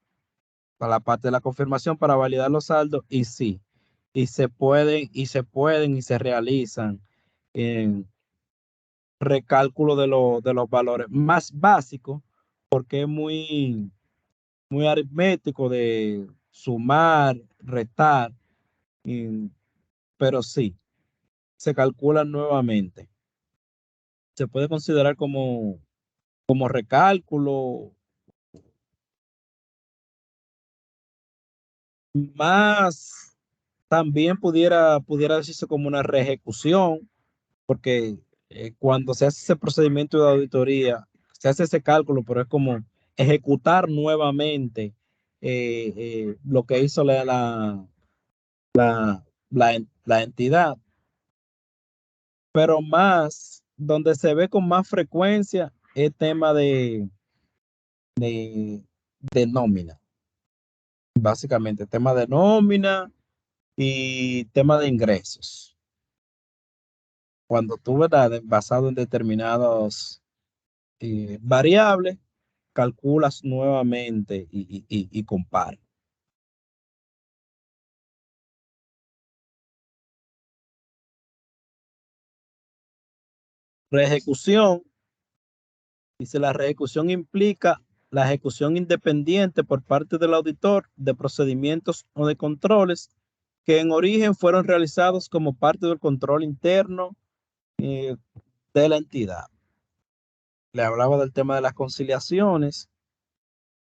para la parte de la confirmación para validar los saldos, y sí, y se se realizan en recálculo de los valores más básicos, porque es muy aritmético de sumar, restar, pero sí, se calculan nuevamente. Se puede considerar como recálculo. Más también pudiera decirse como una reejecución, porque cuando se hace ese procedimiento de auditoría, se hace ese cálculo, pero es como ejecutar nuevamente lo que hizo la entidad. Pero más, donde se ve con más frecuencia, es tema de, de nómina. Básicamente, tema de nómina y tema de ingresos. Cuando tú, ¿verdad?, basado en determinados variables, calculas nuevamente y comparas. Reejecución. Dice, la reejecución implica la ejecución independiente por parte del auditor de procedimientos o de controles que en origen fueron realizados como parte del control interno de la entidad. Le hablaba del tema de las conciliaciones,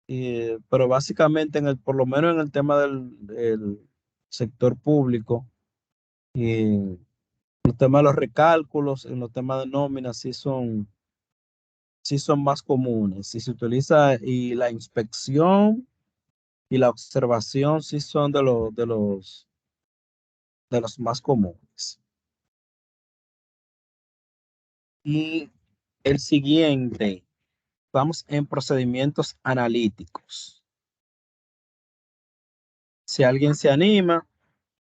pero básicamente por lo menos en el tema del sector público, los temas de los recálculos, en los temas de nóminas sí son más comunes. Si se utiliza, y la inspección y la observación sí son de los más comunes. Y el siguiente, estamos en procedimientos analíticos. Si alguien se anima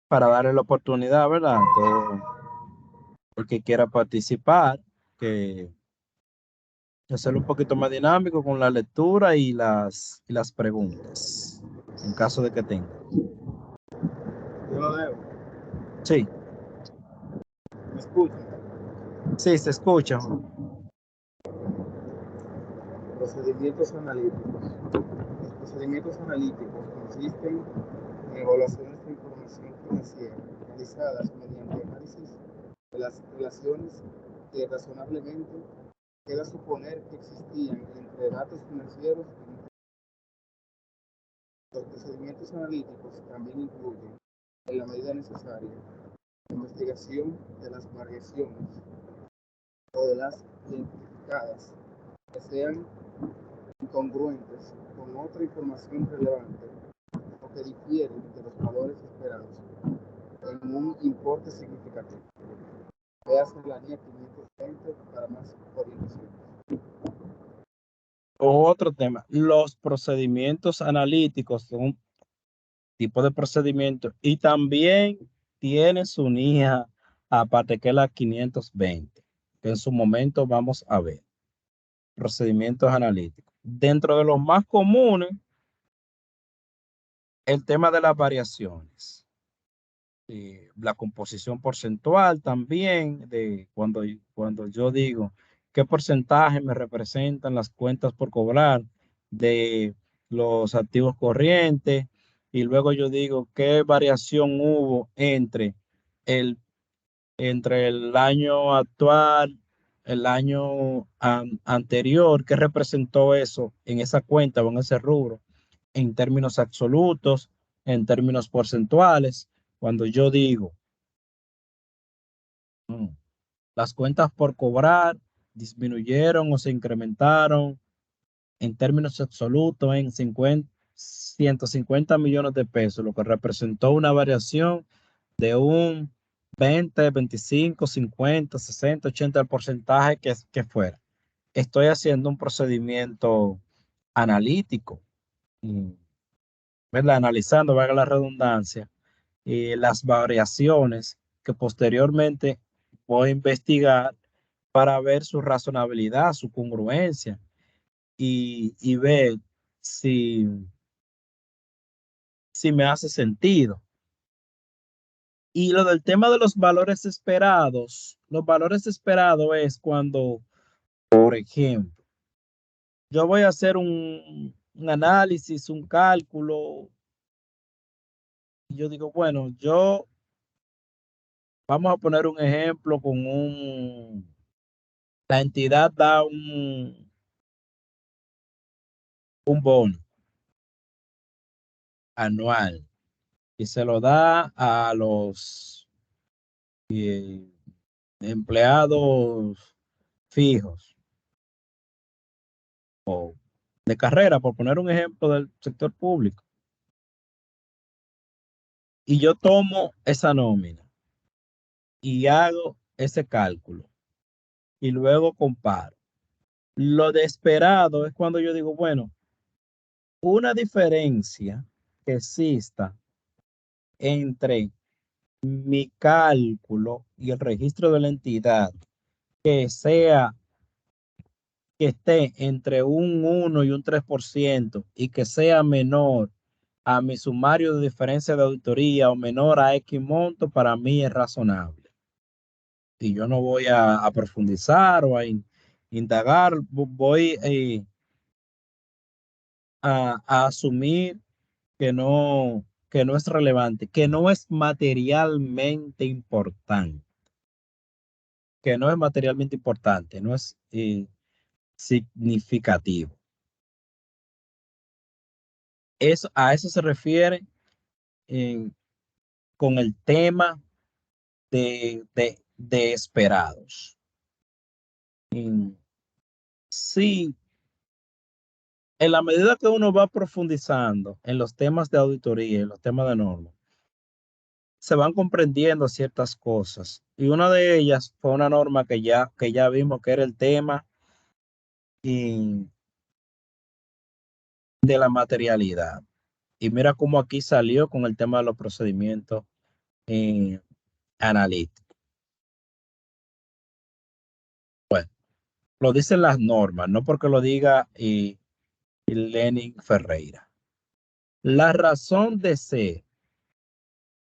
para darle la oportunidad, ¿verdad? Todo el que quiera participar, que hacerlo un poquito más dinámico con la lectura y las preguntas, en caso de que tenga. Yo lo leo. Sí, ¿Me escuchan? sí, se escucha. Procedimientos analíticos. Los procedimientos analíticos consisten en evaluaciones de información financiera realizadas mediante análisis de las relaciones que razonablemente queda suponer que existían entre datos financieros y los procedimientos analíticos también incluyen, en la medida necesaria, la investigación de las variaciones o de las identificadas que sean incongruentes con otra información relevante o que difieren de los valores esperados en un importe significativo. Véase la guía 520 para más orientación. Otro tema, los procedimientos analíticos son un tipo de procedimiento y también tiene su NIA aparte que la 520, que en su momento vamos a ver. Procedimientos analíticos. Dentro de los más comunes, el tema de las variaciones. La composición porcentual también, de cuando yo digo qué porcentaje me representan las cuentas por cobrar de los activos corrientes, y luego yo digo qué variación hubo entre el año actual, el año anterior, qué representó eso en esa cuenta o en ese rubro, en términos absolutos, en términos porcentuales. Cuando yo digo las cuentas por cobrar disminuyeron o se incrementaron en términos absolutos en 150 millones de pesos, lo que representó una variación de un 20, 25, 50, 60, 80 el porcentaje que fuera. Estoy haciendo un procedimiento analítico, ¿verdad? Analizando, valga la redundancia, las variaciones que posteriormente voy a investigar para ver su razonabilidad, su congruencia y ver si me hace sentido. Y lo del tema de los valores esperados es cuando, por ejemplo, yo voy a hacer un análisis, un cálculo, y yo digo, bueno, vamos a poner un ejemplo con la entidad da un bono anual y se lo da a los empleados fijos o de carrera, por poner un ejemplo del sector público. Y yo tomo esa nómina y hago ese cálculo y luego comparo. Lo de esperado es cuando yo digo, bueno, una diferencia que exista entre mi cálculo y el registro de la entidad que esté entre un 1 y un 3% y que sea menor a mi sumario de diferencia de auditoría o menor a X monto, para mí es razonable. Y yo no voy a profundizar o a indagar, voy a asumir que no es relevante, que no es materialmente importante, no es significativo. A eso se refiere con el tema de esperados. Sí, en la medida que uno va profundizando en los temas de auditoría, en los temas de norma, se van comprendiendo ciertas cosas. Y una de ellas fue una norma que ya vimos que era el tema de la materialidad. Y mira cómo aquí salió con el tema de los procedimientos analíticos. Bueno, lo dicen las normas, no porque lo diga Lenin Ferreira. La razón de ser,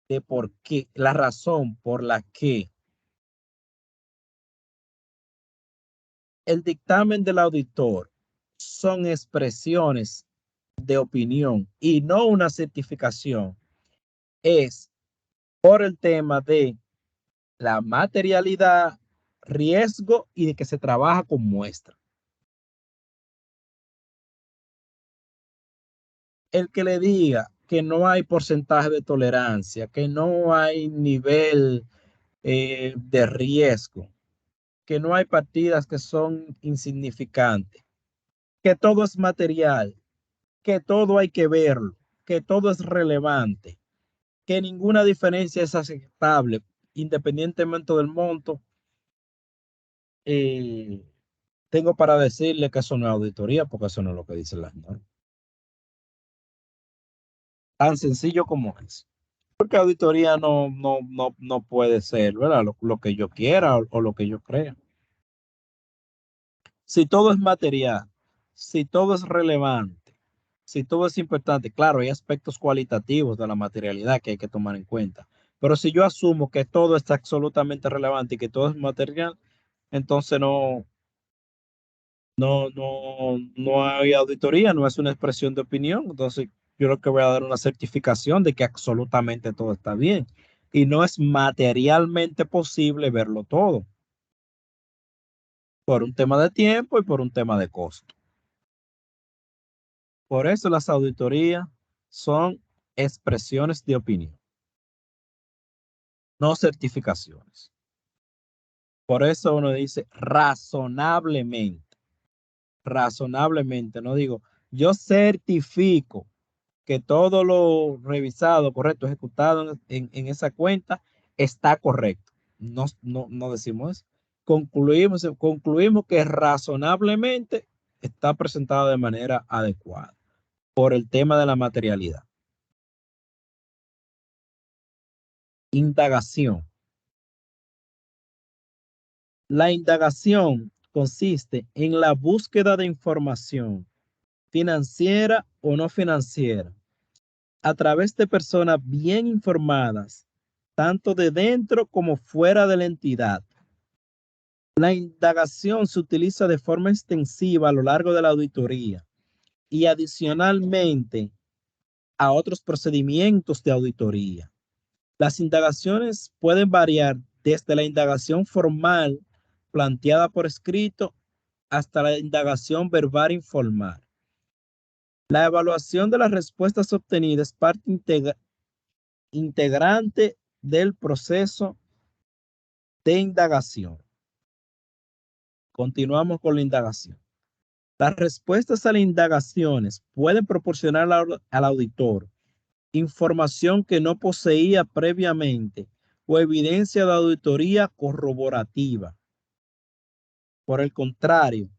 de por qué, la razón por la que el dictamen del auditor son expresiones de opinión y no una certificación es por el tema de la materialidad, riesgo y de que se trabaja con muestra. El que le diga que no hay porcentaje de tolerancia, que no hay nivel de riesgo, que no hay partidas que son insignificantes, que todo es material, que todo hay que verlo, que todo es relevante, que ninguna diferencia es aceptable independientemente del monto, tengo para decirle que eso no es auditoría, porque eso no es lo que dicen las normas. Tan sencillo como es. Porque auditoría no puede ser, ¿verdad? Lo que yo quiera o lo que yo crea. Si todo es material, si todo es relevante, si todo es importante, claro, hay aspectos cualitativos de la materialidad que hay que tomar en cuenta. Pero si yo asumo que todo está absolutamente relevante y que todo es material, entonces no hay auditoría, no es una expresión de opinión. Entonces, yo lo que voy a dar una certificación de que absolutamente todo está bien. Y no es materialmente posible verlo todo. Por un tema de tiempo y por un tema de costo. Por eso las auditorías son expresiones de opinión, no certificaciones. Por eso uno dice razonablemente, no digo, yo certifico que todo lo revisado, correcto, ejecutado en esa cuenta está correcto. No decimos eso. Concluimos que razonablemente está presentado de manera adecuada por el tema de la materialidad. Indagación. La indagación consiste en la búsqueda de información financiera o no financiera a través de personas bien informadas, tanto de dentro como fuera de la entidad. La indagación se utiliza de forma extensiva a lo largo de la auditoría y adicionalmente a otros procedimientos de auditoría. Las indagaciones pueden variar desde la indagación formal planteada por escrito hasta la indagación verbal informal. La evaluación de las respuestas obtenidas es parte integrante del proceso de indagación. Continuamos con la indagación. Las respuestas a las indagaciones pueden proporcionar al auditor información que no poseía previamente o evidencia de auditoría corroborativa. Por el contrario,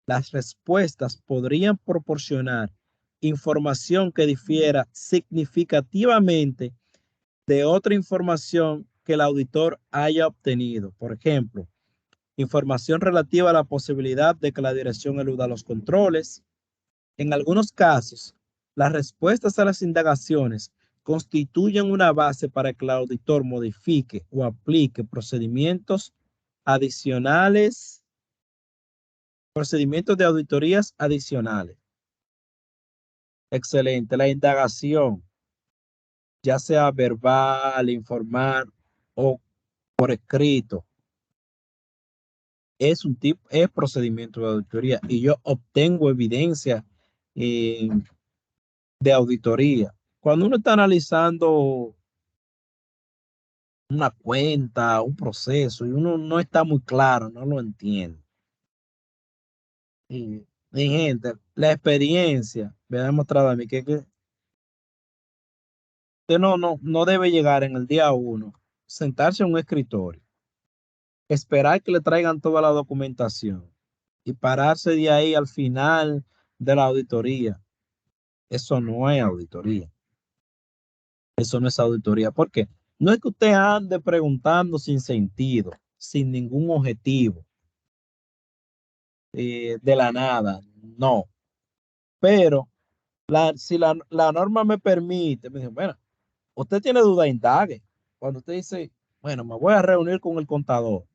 las respuestas podrían proporcionar información que difiera significativamente de otra información que el auditor haya obtenido. Por ejemplo, información relativa a la posibilidad de que la dirección eluda los controles. En algunos casos, las respuestas a las indagaciones constituyen una base para que el auditor modifique o aplique procedimientos adicionales, procedimientos de auditorías adicionales. Excelente. La indagación, ya sea verbal, informal o por escrito, es procedimiento de auditoría y yo obtengo evidencia de auditoría. Cuando uno está analizando una cuenta, un proceso, y uno no está muy claro, no lo entiende. Y gente, la experiencia me ha demostrado a mí que usted no debe llegar en el día 1, sentarse en un escritorio, esperar que le traigan toda la documentación y pararse de ahí al final de la auditoría. Eso no es auditoría. Eso no es auditoría. ¿Por qué? No es que usted ande preguntando sin sentido, sin ningún objetivo, de la nada. No. Pero si la norma me permite, me dice, bueno, usted tiene duda, indague. Cuando usted dice, bueno, me voy a reunir con el contador,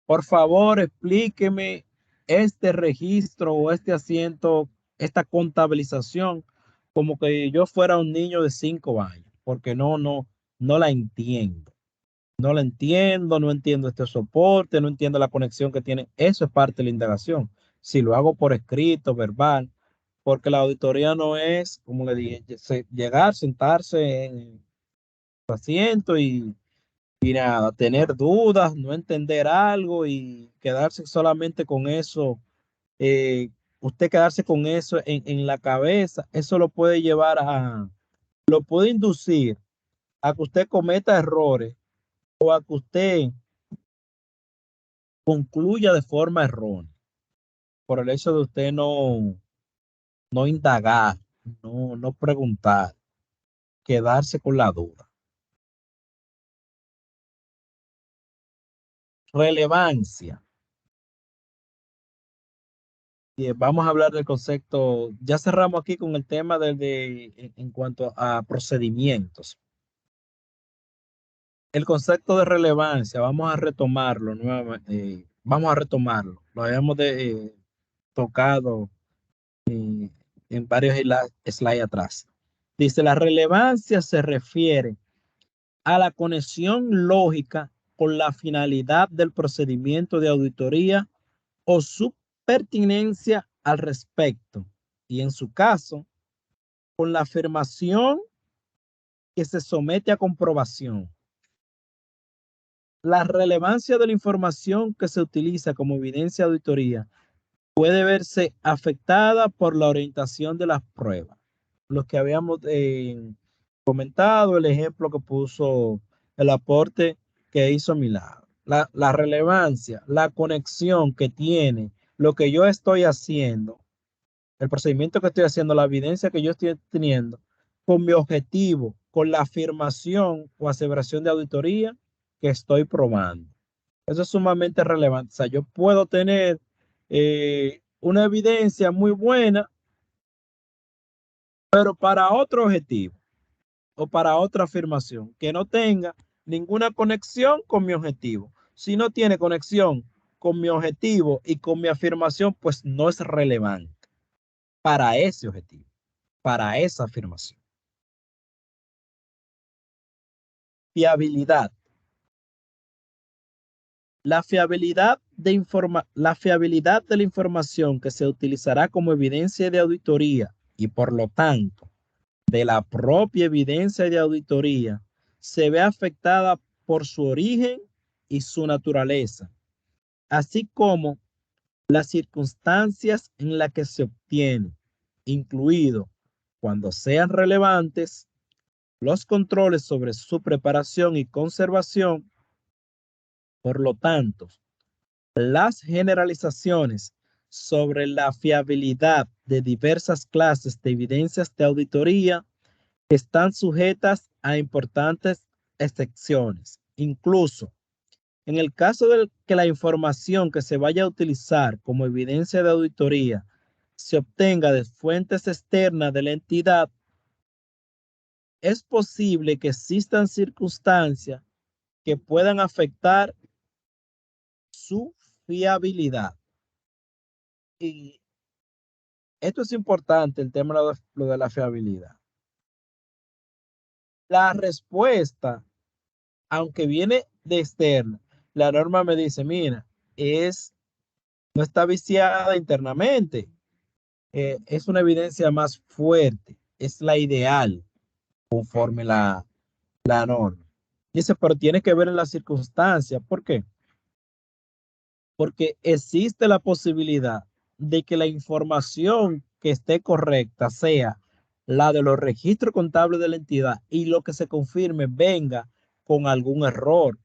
por favor, explíqueme este registro o este asiento, esta contabilización, como que yo fuera un niño de 5 años, porque no la entiendo. No la entiendo, no entiendo este soporte, no entiendo la conexión que tiene. Eso es parte de la indagación. Si lo hago por escrito, verbal, porque la auditoría no es, como le dije, llegar, sentarse en su asiento y nada, tener dudas, no entender algo y quedarse solamente con eso. Usted quedarse con eso en la cabeza, eso lo puede inducir a que usted cometa errores o a que usted concluya de forma errónea por el hecho de usted no indagar, no preguntar, quedarse con la duda. Relevancia. Vamos a hablar del concepto. Ya cerramos aquí con el tema en cuanto a procedimientos. El concepto de relevancia, vamos a retomarlo nuevamente. Vamos a retomarlo. Lo habíamos tocado en varios slides atrás. Dice, la relevancia se refiere a la conexión lógica con la finalidad del procedimiento de auditoría o su pertinencia al respecto. Y en su caso, con la afirmación que se somete a comprobación. La relevancia de la información que se utiliza como evidencia de auditoría puede verse afectada por la orientación de las pruebas. Lo que habíamos comentado, el ejemplo que puso, el aporte que hizo Milagro. La relevancia, la conexión que tiene lo que yo estoy haciendo, el procedimiento que estoy haciendo, la evidencia que yo estoy teniendo con mi objetivo, con la afirmación o aseveración de auditoría que estoy probando. Eso es sumamente relevante. O sea, yo puedo tener una evidencia muy buena, pero para otro objetivo o para otra afirmación que no tenga ninguna conexión con mi objetivo. Si no tiene conexión con mi objetivo y con mi afirmación, pues no es relevante para ese objetivo, para esa afirmación. Fiabilidad. La fiabilidad de la información que se utilizará como evidencia de auditoría y por lo tanto de la propia evidencia de auditoría se ve afectada por su origen y su naturaleza, así como las circunstancias en las que se obtiene, incluido, cuando sean relevantes, los controles sobre su preparación y conservación. Por lo tanto, las generalizaciones sobre la fiabilidad de diversas clases de evidencias de auditoría están sujetas a importantes excepciones. Incluso, en el caso de que la información que se vaya a utilizar como evidencia de auditoría se obtenga de fuentes externas de la entidad, es posible que existan circunstancias que puedan afectar su fiabilidad. Y esto es importante, el tema de lo de la fiabilidad. La respuesta, aunque viene de externa, la norma me dice, mira, no está viciada internamente, es una evidencia más fuerte, es la ideal conforme la norma. Dice, pero tiene que ver en las circunstancias. ¿Por qué? Porque existe la posibilidad de que la información que esté correcta sea la de los registros contables de la entidad, y lo que se confirme venga con algún error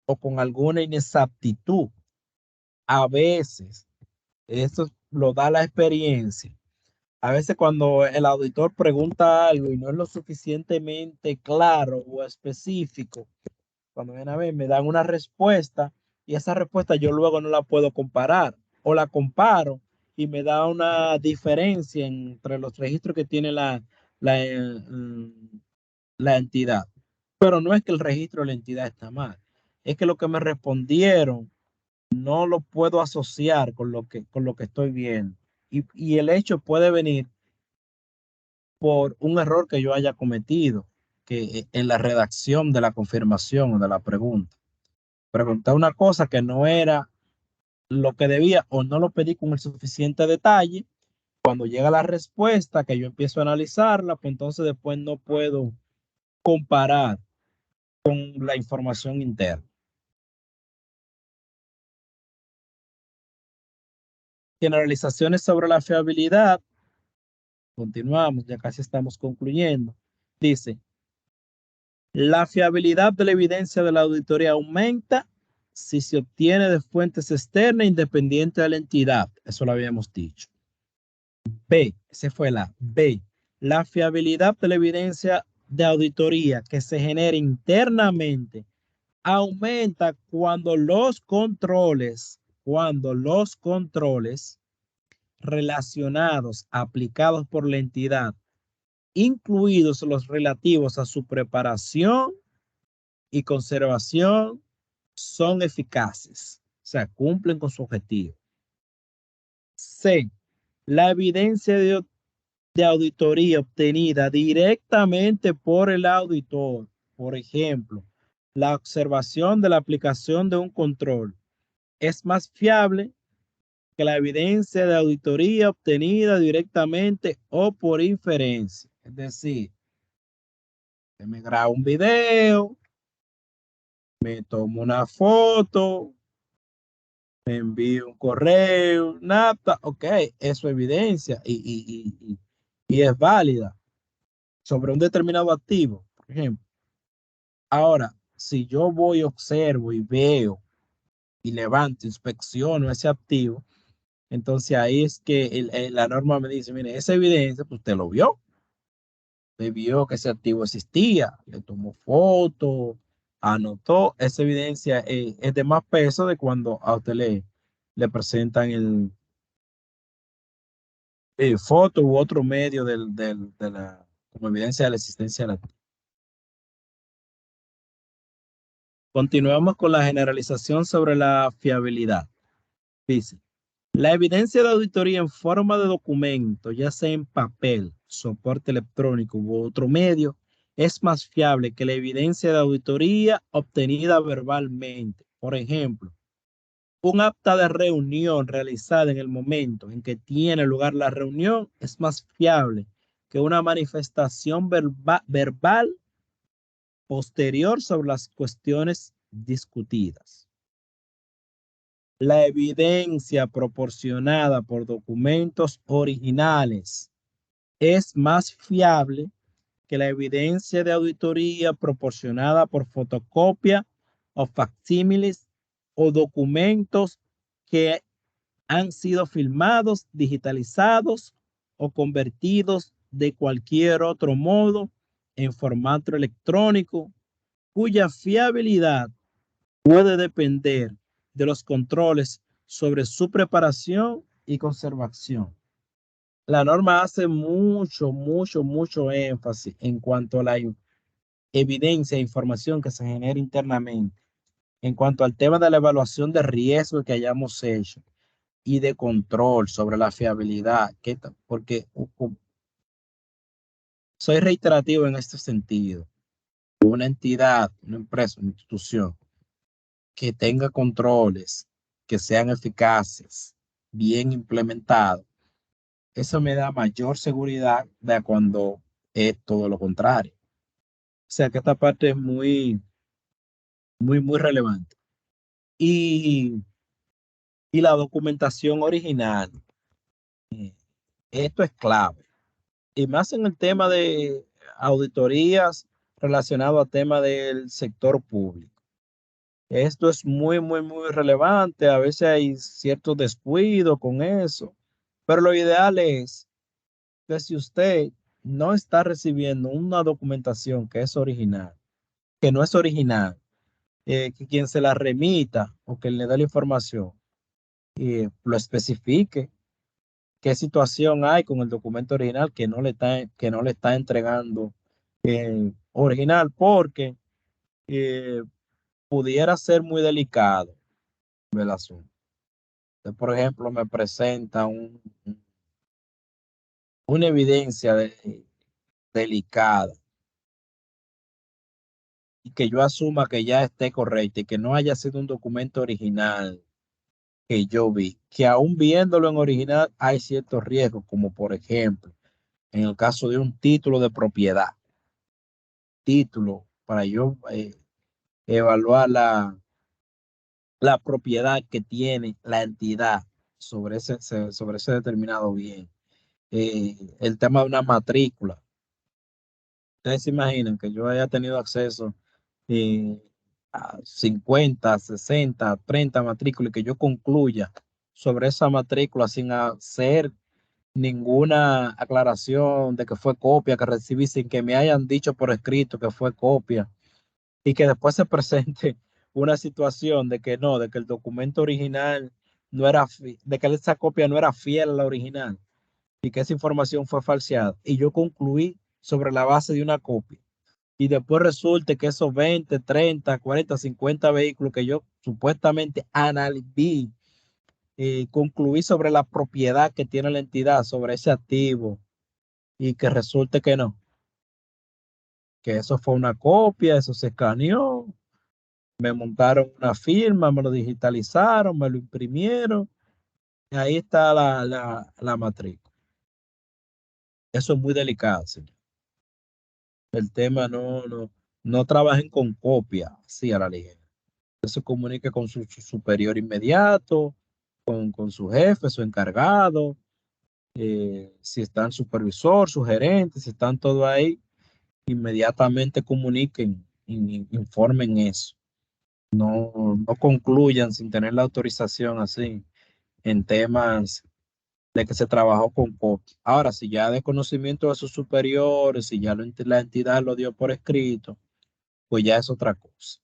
o con alguna inexactitud. A veces, esto lo da la experiencia. A veces cuando el auditor pregunta algo y no es lo suficientemente claro o específico, cuando viene a ver, me dan una respuesta y esa respuesta yo luego no la puedo comparar, o la comparo y me da una diferencia entre los registros que tiene la entidad. Pero no es que el registro de la entidad está mal, es que lo que me respondieron no lo puedo asociar con lo que estoy viendo. Y el hecho puede venir por un error que yo haya cometido en la redacción de la confirmación o de la pregunta. Pregunté una cosa que no era lo que debía o no lo pedí con el suficiente detalle. Cuando llega la respuesta, que yo empiezo a analizarla, pues entonces después no puedo comparar con la información interna. Generalizaciones sobre la fiabilidad. Continuamos, ya casi estamos concluyendo. Dice, la fiabilidad de la evidencia de la auditoría aumenta si se obtiene de fuentes externas independientes de la entidad. Eso lo habíamos dicho. B, ese fue la B. La fiabilidad de la evidencia de auditoría que se genera internamente aumenta cuando los controles relacionados aplicados por la entidad, incluidos los relativos a su preparación y conservación, son eficaces, o sea, cumplen con su objetivo. C. La evidencia de auditoría obtenida directamente por el auditor, por ejemplo, la observación de la aplicación de un control, es más fiable que la evidencia de auditoría obtenida directamente o por inferencia. Es decir, me grabo un video, me tomo una foto, me envío un correo, nada, ok, eso es evidencia y es válida sobre un determinado activo, por ejemplo. Ahora, si yo voy, observo y veo y levanto, inspecciono ese activo, entonces ahí es que la norma me dice, mire, esa evidencia, pues usted lo vio. Usted vio que ese activo existía, le tomó foto, anotó. Esa evidencia es de más peso de cuando a usted le presentan foto u otro medio como evidencia de la existencia de la activo. Continuamos con la generalización sobre la fiabilidad. Dice, la evidencia de auditoría en forma de documento, ya sea en papel, soporte electrónico u otro medio, es más fiable que la evidencia de auditoría obtenida verbalmente. Por ejemplo, un acta de reunión realizada en el momento en que tiene lugar la reunión es más fiable que una manifestación verbal posterior sobre las cuestiones discutidas. La evidencia proporcionada por documentos originales es más fiable que la evidencia de auditoría proporcionada por fotocopia o facsímiles o documentos que han sido filmados, digitalizados o convertidos de cualquier otro modo en formato electrónico, cuya fiabilidad puede depender de los controles sobre su preparación y conservación. La norma hace mucho énfasis en cuanto a la evidencia e información que se genera internamente, en cuanto al tema de la evaluación de riesgo que hayamos hecho y de control sobre la fiabilidad, porque soy reiterativo en este sentido. Una entidad, una empresa, una institución que tenga controles, que sean eficaces, bien implementados, eso me da mayor seguridad de cuando es todo lo contrario. O sea que esta parte es muy relevante. Y la documentación original, esto es clave. y más en el tema de auditorías relacionado al tema del sector público. Esto es muy, muy, muy relevante. A veces hay cierto descuido con eso, pero lo ideal es que si usted no está recibiendo una documentación que es original, que no es original, que quien se la remita o que le dé la información, lo especifique, qué situación hay con el documento original que no le está entregando original, porque eh, pudiera ser muy delicado el asunto. Entonces, por ejemplo, me presenta una evidencia delicada y que yo asuma que ya esté correcta y que no haya sido un documento original que yo vi, que aún viéndolo en original hay ciertos riesgos, como por ejemplo, en el caso de un título de propiedad, título para yo evaluar la propiedad que tiene la entidad sobre ese determinado bien. El tema de una matrícula. Ustedes se imaginan que yo haya tenido acceso a 50, 60, 30 matrículas y que yo concluya sobre esa matrícula sin hacer ninguna aclaración de que fue copia que recibí, sin que me hayan dicho por escrito que fue copia, y que después se presente una situación de que no, de que el documento original no era, de que esa copia no era fiel a la original y que esa información fue falseada. Y yo concluí sobre la base de una copia. Y después resulte que esos 20, 30, 40, 50 vehículos que yo supuestamente analicé, concluí sobre la propiedad que tiene la entidad, sobre ese activo, y que resulte que no, que eso fue una copia, eso se escaneó, me montaron una firma, me lo digitalizaron, me lo imprimieron, y ahí está la matrícula. Eso es muy delicado, señor. El tema no trabajen con copia, así a la ligera. Se comunique con su superior inmediato, con su jefe, su encargado, si está el supervisor, su gerente, si están todos ahí, inmediatamente comuniquen, informen eso. No concluyan sin tener la autorización así en temas de que se trabajó con copia. Ahora, si ya de conocimiento de sus superiores, si ya la entidad lo dio por escrito, pues ya es otra cosa.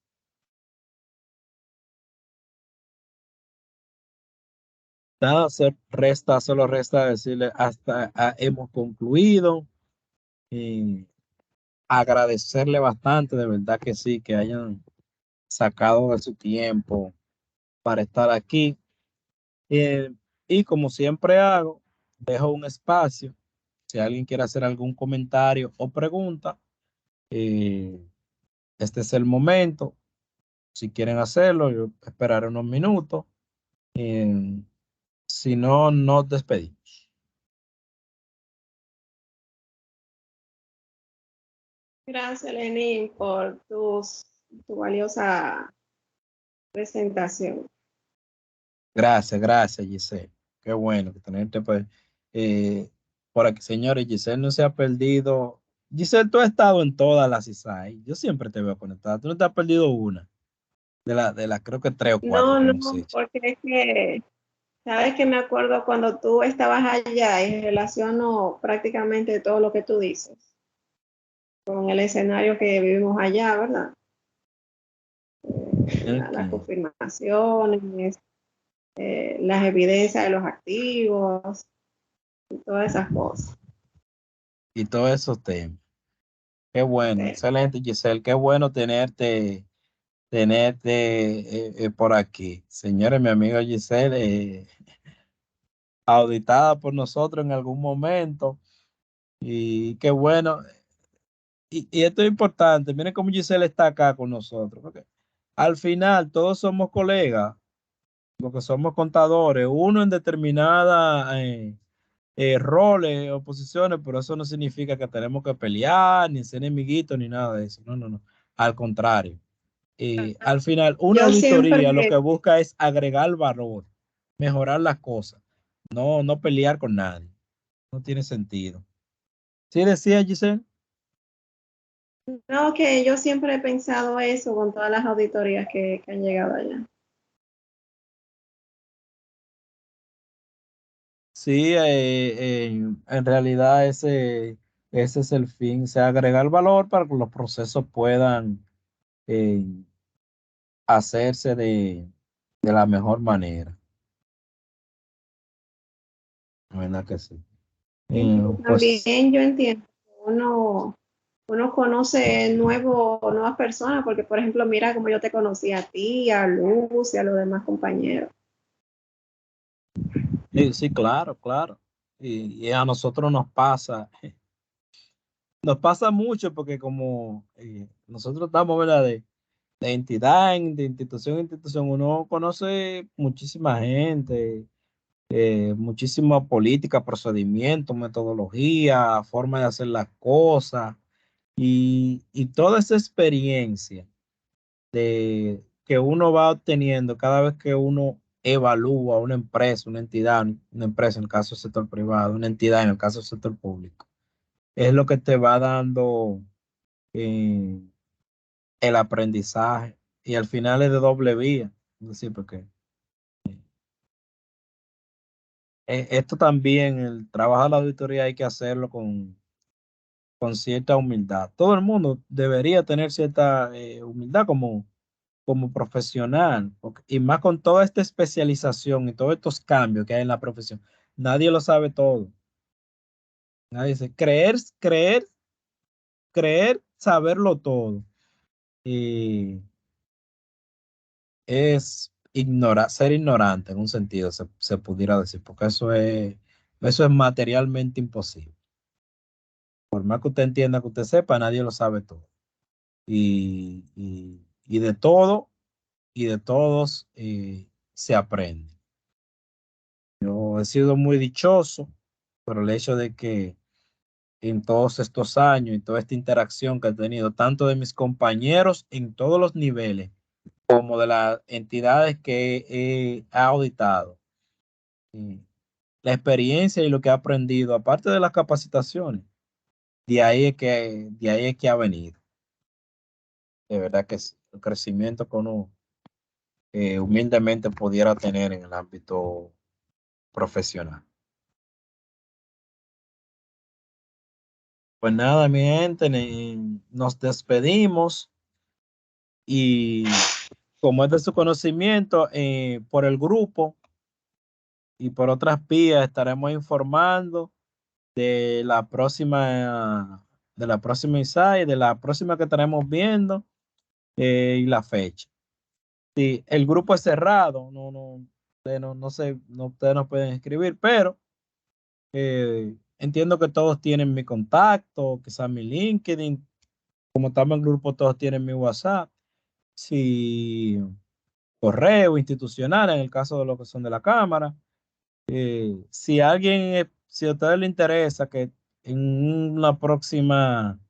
Nada, solo resta decirle hasta hemos concluido y agradecerle bastante, de verdad que sí, que hayan sacado de su tiempo para estar aquí. Eh, y como siempre hago, dejo un espacio. Si alguien quiere hacer algún comentario o pregunta, eh, este es el momento. Si quieren hacerlo, yo esperaré unos minutos. Si no, nos despedimos. Gracias, Lenín, por tu valiosa presentación. Gracias, Giselle. Qué bueno que tenerte por aquí, señores. Giselle no se ha perdido. Giselle, tú has estado en todas las ISAI. Yo siempre te veo conectada. Tú no te has perdido una de las creo que 3 o 4 No, que no, hemos hecho. porque es que, sabes que me acuerdo cuando tú estabas allá y relaciono prácticamente todo lo que tú dices con el escenario que vivimos allá, ¿verdad? Las Okay. confirmaciones, las evidencias de los activos y todas esas cosas. Y todos esos temas. Qué bueno, Sí. excelente, Giselle. Qué bueno tenerte por aquí. Señores, mi amiga Giselle, auditada por nosotros en algún momento. Y qué bueno. Y esto es importante. Miren cómo Giselle está acá con nosotros. Porque al final todos somos colegas, porque somos contadores, uno en determinadas roles o posiciones, pero eso no significa que tenemos que pelear, ni ser enemiguitos, ni nada de eso. No, no, no. Al contrario. Al final, una Yo auditoría lo siempre, que busca es agregar valor, mejorar las cosas, no pelear con nadie. No tiene sentido. Sí, decía Giselle. No, que yo siempre he pensado eso con todas las auditorías que han llegado allá. Sí, en realidad ese es el fin, se agrega el valor para que los procesos puedan eh, hacerse de la mejor manera. La verdad que sí. Sí, Pues también yo entiendo que uno conoce nuevas personas, porque por ejemplo, mira como yo te conocí a ti, a Luz y a los demás compañeros. sí, sí, claro, claro. Y a nosotros nos pasa mucho porque como nosotros estamos, ¿verdad? De entidad de institución en institución, uno conoce muchísima gente, muchísima política, procedimiento, metodología, forma de hacer las cosas y toda esa experiencia que uno va obteniendo cada vez que uno evalúa una empresa, una entidad, una empresa en el caso del sector privado, una entidad en el caso del sector público, es lo que te va dando eh, el aprendizaje y al final es de doble vía. Es decir, porque esto también, el trabajo de la auditoría hay que hacerlo con cierta humildad. Todo el mundo debería tener cierta humildad como profesional, y más con toda esta especialización y todos estos cambios que hay en la profesión. Nadie lo sabe todo. Nadie dice creer saberlo todo. Y es ser ignorante en un sentido, se pudiera decir, porque eso es materialmente imposible. Por más que usted entienda, que usted sepa, nadie lo sabe todo. Y de todo y de todos se aprende. Yo he sido muy dichoso por el hecho de que en todos estos años y toda esta interacción que he tenido, tanto de mis compañeros en todos los niveles, como de las entidades que he auditado, eh, la experiencia y lo que he aprendido, aparte de las capacitaciones, de ahí es que ha venido. De verdad que sí, el crecimiento que uno humildemente pudiera tener en el ámbito profesional. Pues nada, mi gente, nos despedimos y como es de su conocimiento, por el grupo y por otras vías estaremos informando de la próxima insight, de la próxima que estaremos viendo y la fecha. Sí, el grupo es cerrado, no sé, ustedes no pueden escribir, pero entiendo que todos tienen mi contacto, quizás mi LinkedIn, como estamos en grupo, todos tienen mi WhatsApp, si correo institucional en el caso de los que son de la Cámara. Si si a ustedes les interesa que en una próxima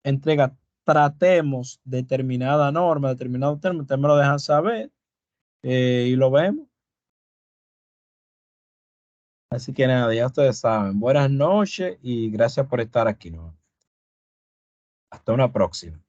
entrega tratemos determinada norma, determinado término, ustedes me lo dejan saber y lo vemos. Así que nada, ya ustedes saben. Buenas noches y gracias por estar aquí, ¿no? Hasta una próxima.